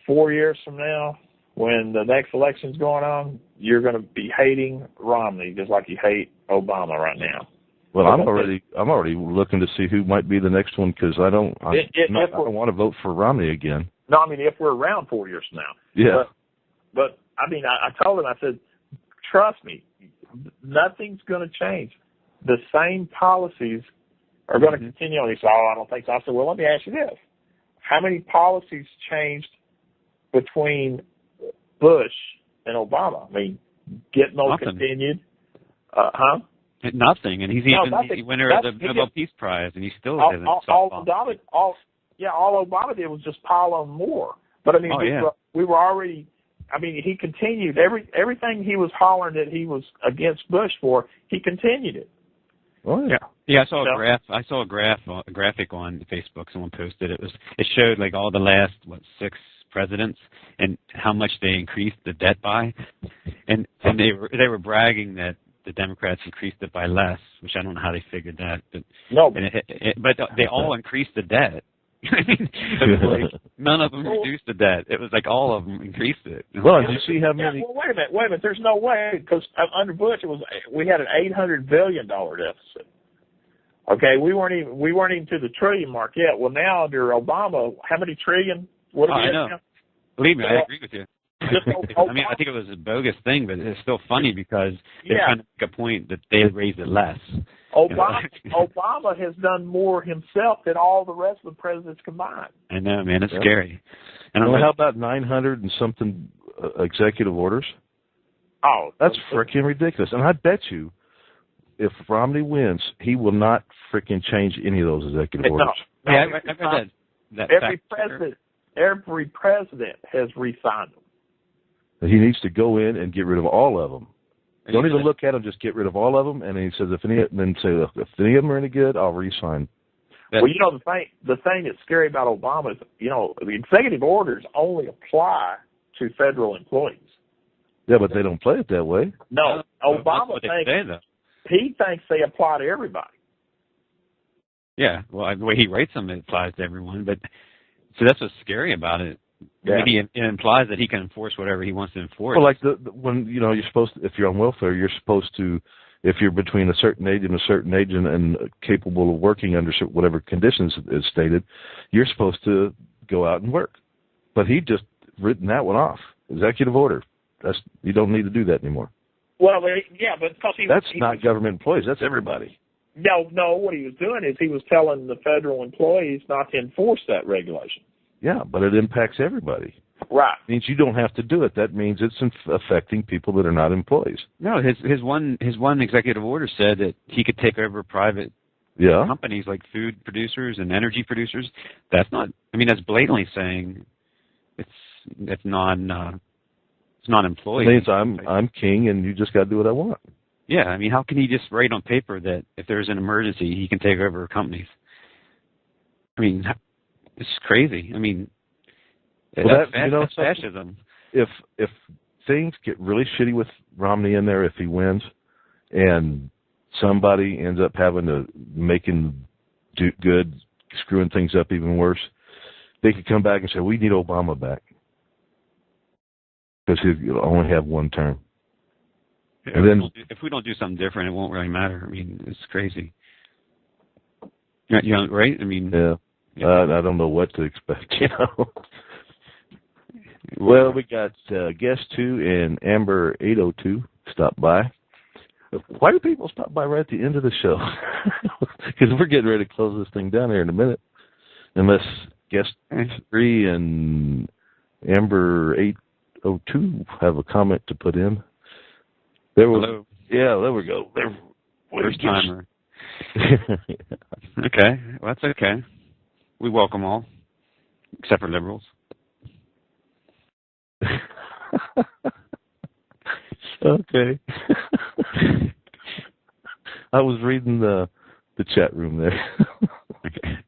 4 years from now, when the next election's going on, you're going to be hating Romney just like you hate Obama right now. Well, I'm already looking to see who might be the next one because I don't want to vote for Romney again. No, I mean if we're around 4 years from now. Yeah. But I mean, I told him, I said, trust me, nothing's going to change. The same policies are going to continue on. He said, I don't think so. I said, well, let me ask you this. How many policies changed between Bush and Obama? I mean, Gitmo continued. Nothing, and he's the winner of the Nobel Peace Prize, and he still hasn't. All Obama did was just pile on more. But I mean, we were already. I mean, he continued everything he was hollering that he was against Bush for. He continued it. Oh yeah. Yeah, I saw a graph. I saw a graphic on Facebook. Someone posted it. It showed like all the last 6 presidents and how much they increased the debt by, and they were bragging that the Democrats increased it by less, which I don't know how they figured that. But but they all increased the debt. I mean, it was like none of them reduced the debt. It was like all of them increased it. Well, did you see how many? Yeah, well, wait a minute. There's no way because under Bush we had an $800 billion deficit. Okay, we weren't even to the trillion mark yet. Well, now under Obama, how many trillion? What do we have now? Believe me, I agree with you. I mean, I think it was a bogus thing, but it's still funny because they're trying to make a point that they raised it less. Obama has done more himself than all the rest of the presidents combined. I know, man. It's scary. And how about 900 and something executive orders? Oh, that's freaking ridiculous. And I bet you, if Romney wins, he will not freaking change any of those executive orders. No, I read that. Every president has re-signed them. He needs to go in and get rid of all of them. Don't even look at them; just get rid of all of them. And he says, if any of them are any good, I'll re-sign. Well, the thing that's scary about Obama is, the executive orders only apply to federal employees. Yeah, but they don't play it that way. No, Obama thinks they apply to everybody. Yeah, well, the way he writes them, it applies to everyone. But so that's what's scary about it. Yeah. Maybe it implies that he can enforce whatever he wants to enforce. Well, like when you're supposed to, if you're on welfare, you're supposed to, if you're between a certain age and capable of working under whatever conditions is stated, you're supposed to go out and work. But he just written that one off. Executive order. You don't need to do that anymore. Well, yeah, but because that's not government employees. That's everybody. No. What he was doing is he was telling the federal employees not to enforce that regulation. Yeah, but it impacts everybody. Right. It means you don't have to do it. That means it's affecting people that are not employees. No, his one executive order said that he could take over private companies like food producers and energy producers. That's not. I mean, that's blatantly saying it's non-employee. It means I'm king and you just got to do what I want. Yeah, I mean, how can he just write on paper that if there's an emergency, he can take over companies? I mean, it's crazy. I mean, that's fascism. If things get really shitty with Romney in there, if he wins, and somebody ends up having to screwing things up even worse, they could come back and say, we need Obama back. Because he'll only have one term. And then, if we don't do something different, it won't really matter. I mean, it's crazy. Yeah, right? I mean... Yeah. I don't know what to expect, Well, we got Guest 2 and Amber 802 stop by. Why do people stop by right at the end of the show? Because we're getting ready to close this thing down here in a minute. Unless Guest 3 and Amber 802 have a comment to put in. Hello. Yeah, there we go. First timer. Okay, well, that's okay. We welcome all, except for liberals. Okay. I was reading the chat room there. Okay.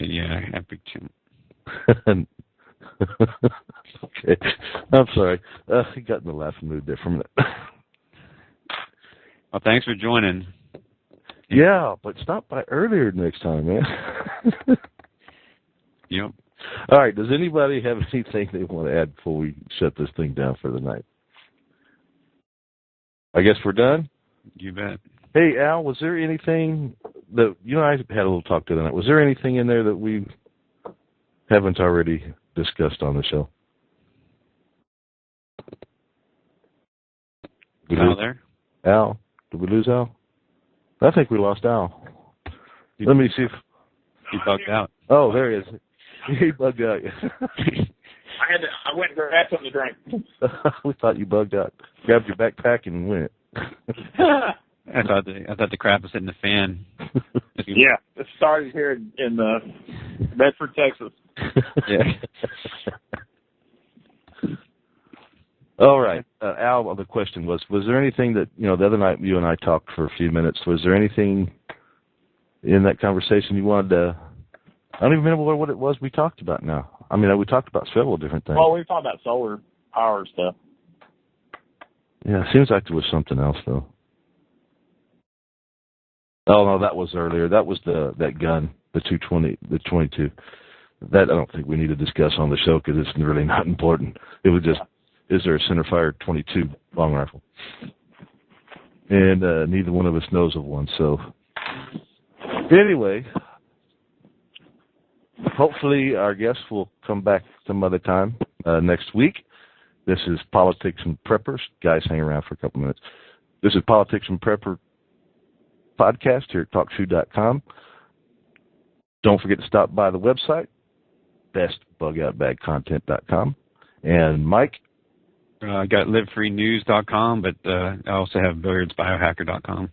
Yeah, epic Jim. Okay. I'm sorry. I got in the laughing mood there for a minute. Well, thanks for joining. Yeah, but stop by earlier next time, man. Yep. All right. Does anybody have anything they want to add before we shut this thing down for the night? I guess we're done? You bet. Hey, Al, was there anything that you and I had a little talk the other night? Was there anything in there that we haven't already discussed on the show? Al there? Al? Did we lose Al? I think we lost Al. Let me see if he bugged out. Oh, there he is. He bugged out. I went and grabbed something to drink. We thought you bugged out. Grabbed your backpack and went. I thought the crap was hitting the fan. Yeah, it started here in Bedford, Texas. Yeah. All right, Al. The question was there anything that the other night you and I talked for a few minutes? Was there anything in that conversation you wanted to? I don't even remember what it was we talked about now. I mean, we talked about several different things. Well, we talked about solar power stuff. Yeah, it seems like there was something else though. Oh no, that was earlier. That was that gun, the 220, the 22. That I don't think we need to discuss on the show because it's really not important. It was just, is there a centerfire 22 long rifle? And neither one of us knows of one. So anyway, hopefully our guests will come back some other time next week. This is Politics and Preppers. Guys, hang around for a couple minutes. This is Politics and Prepper podcast here at TalkShoe.com. Don't forget to stop by the website, bestbugoutbagcontent.com. And Mike? I got livefreenews.com, but I also have billiardsbiohacker.com.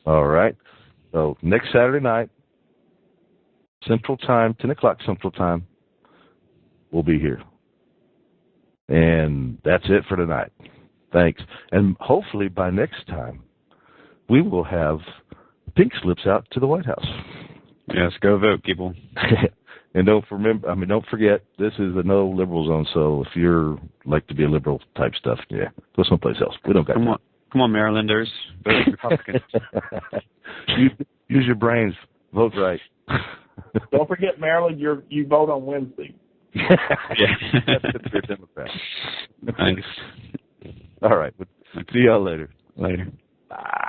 All right. So next Saturday night, Central Time, 10 o'clock Central Time, we'll be here. And that's it for tonight. Thanks. And hopefully by next time, we will have pink slips out to the White House. Yes, go vote, people. And don't forget, this is a no liberal zone. So if you're like to be a liberal type stuff, yeah, go someplace else. We don't got Come on, Marylanders, vote Republican. Use your brains. Vote right. Don't forget, Maryland, you vote on Wednesday. Yeah. You're a Democrat. Nice. All right. See y'all later. Later. Bye.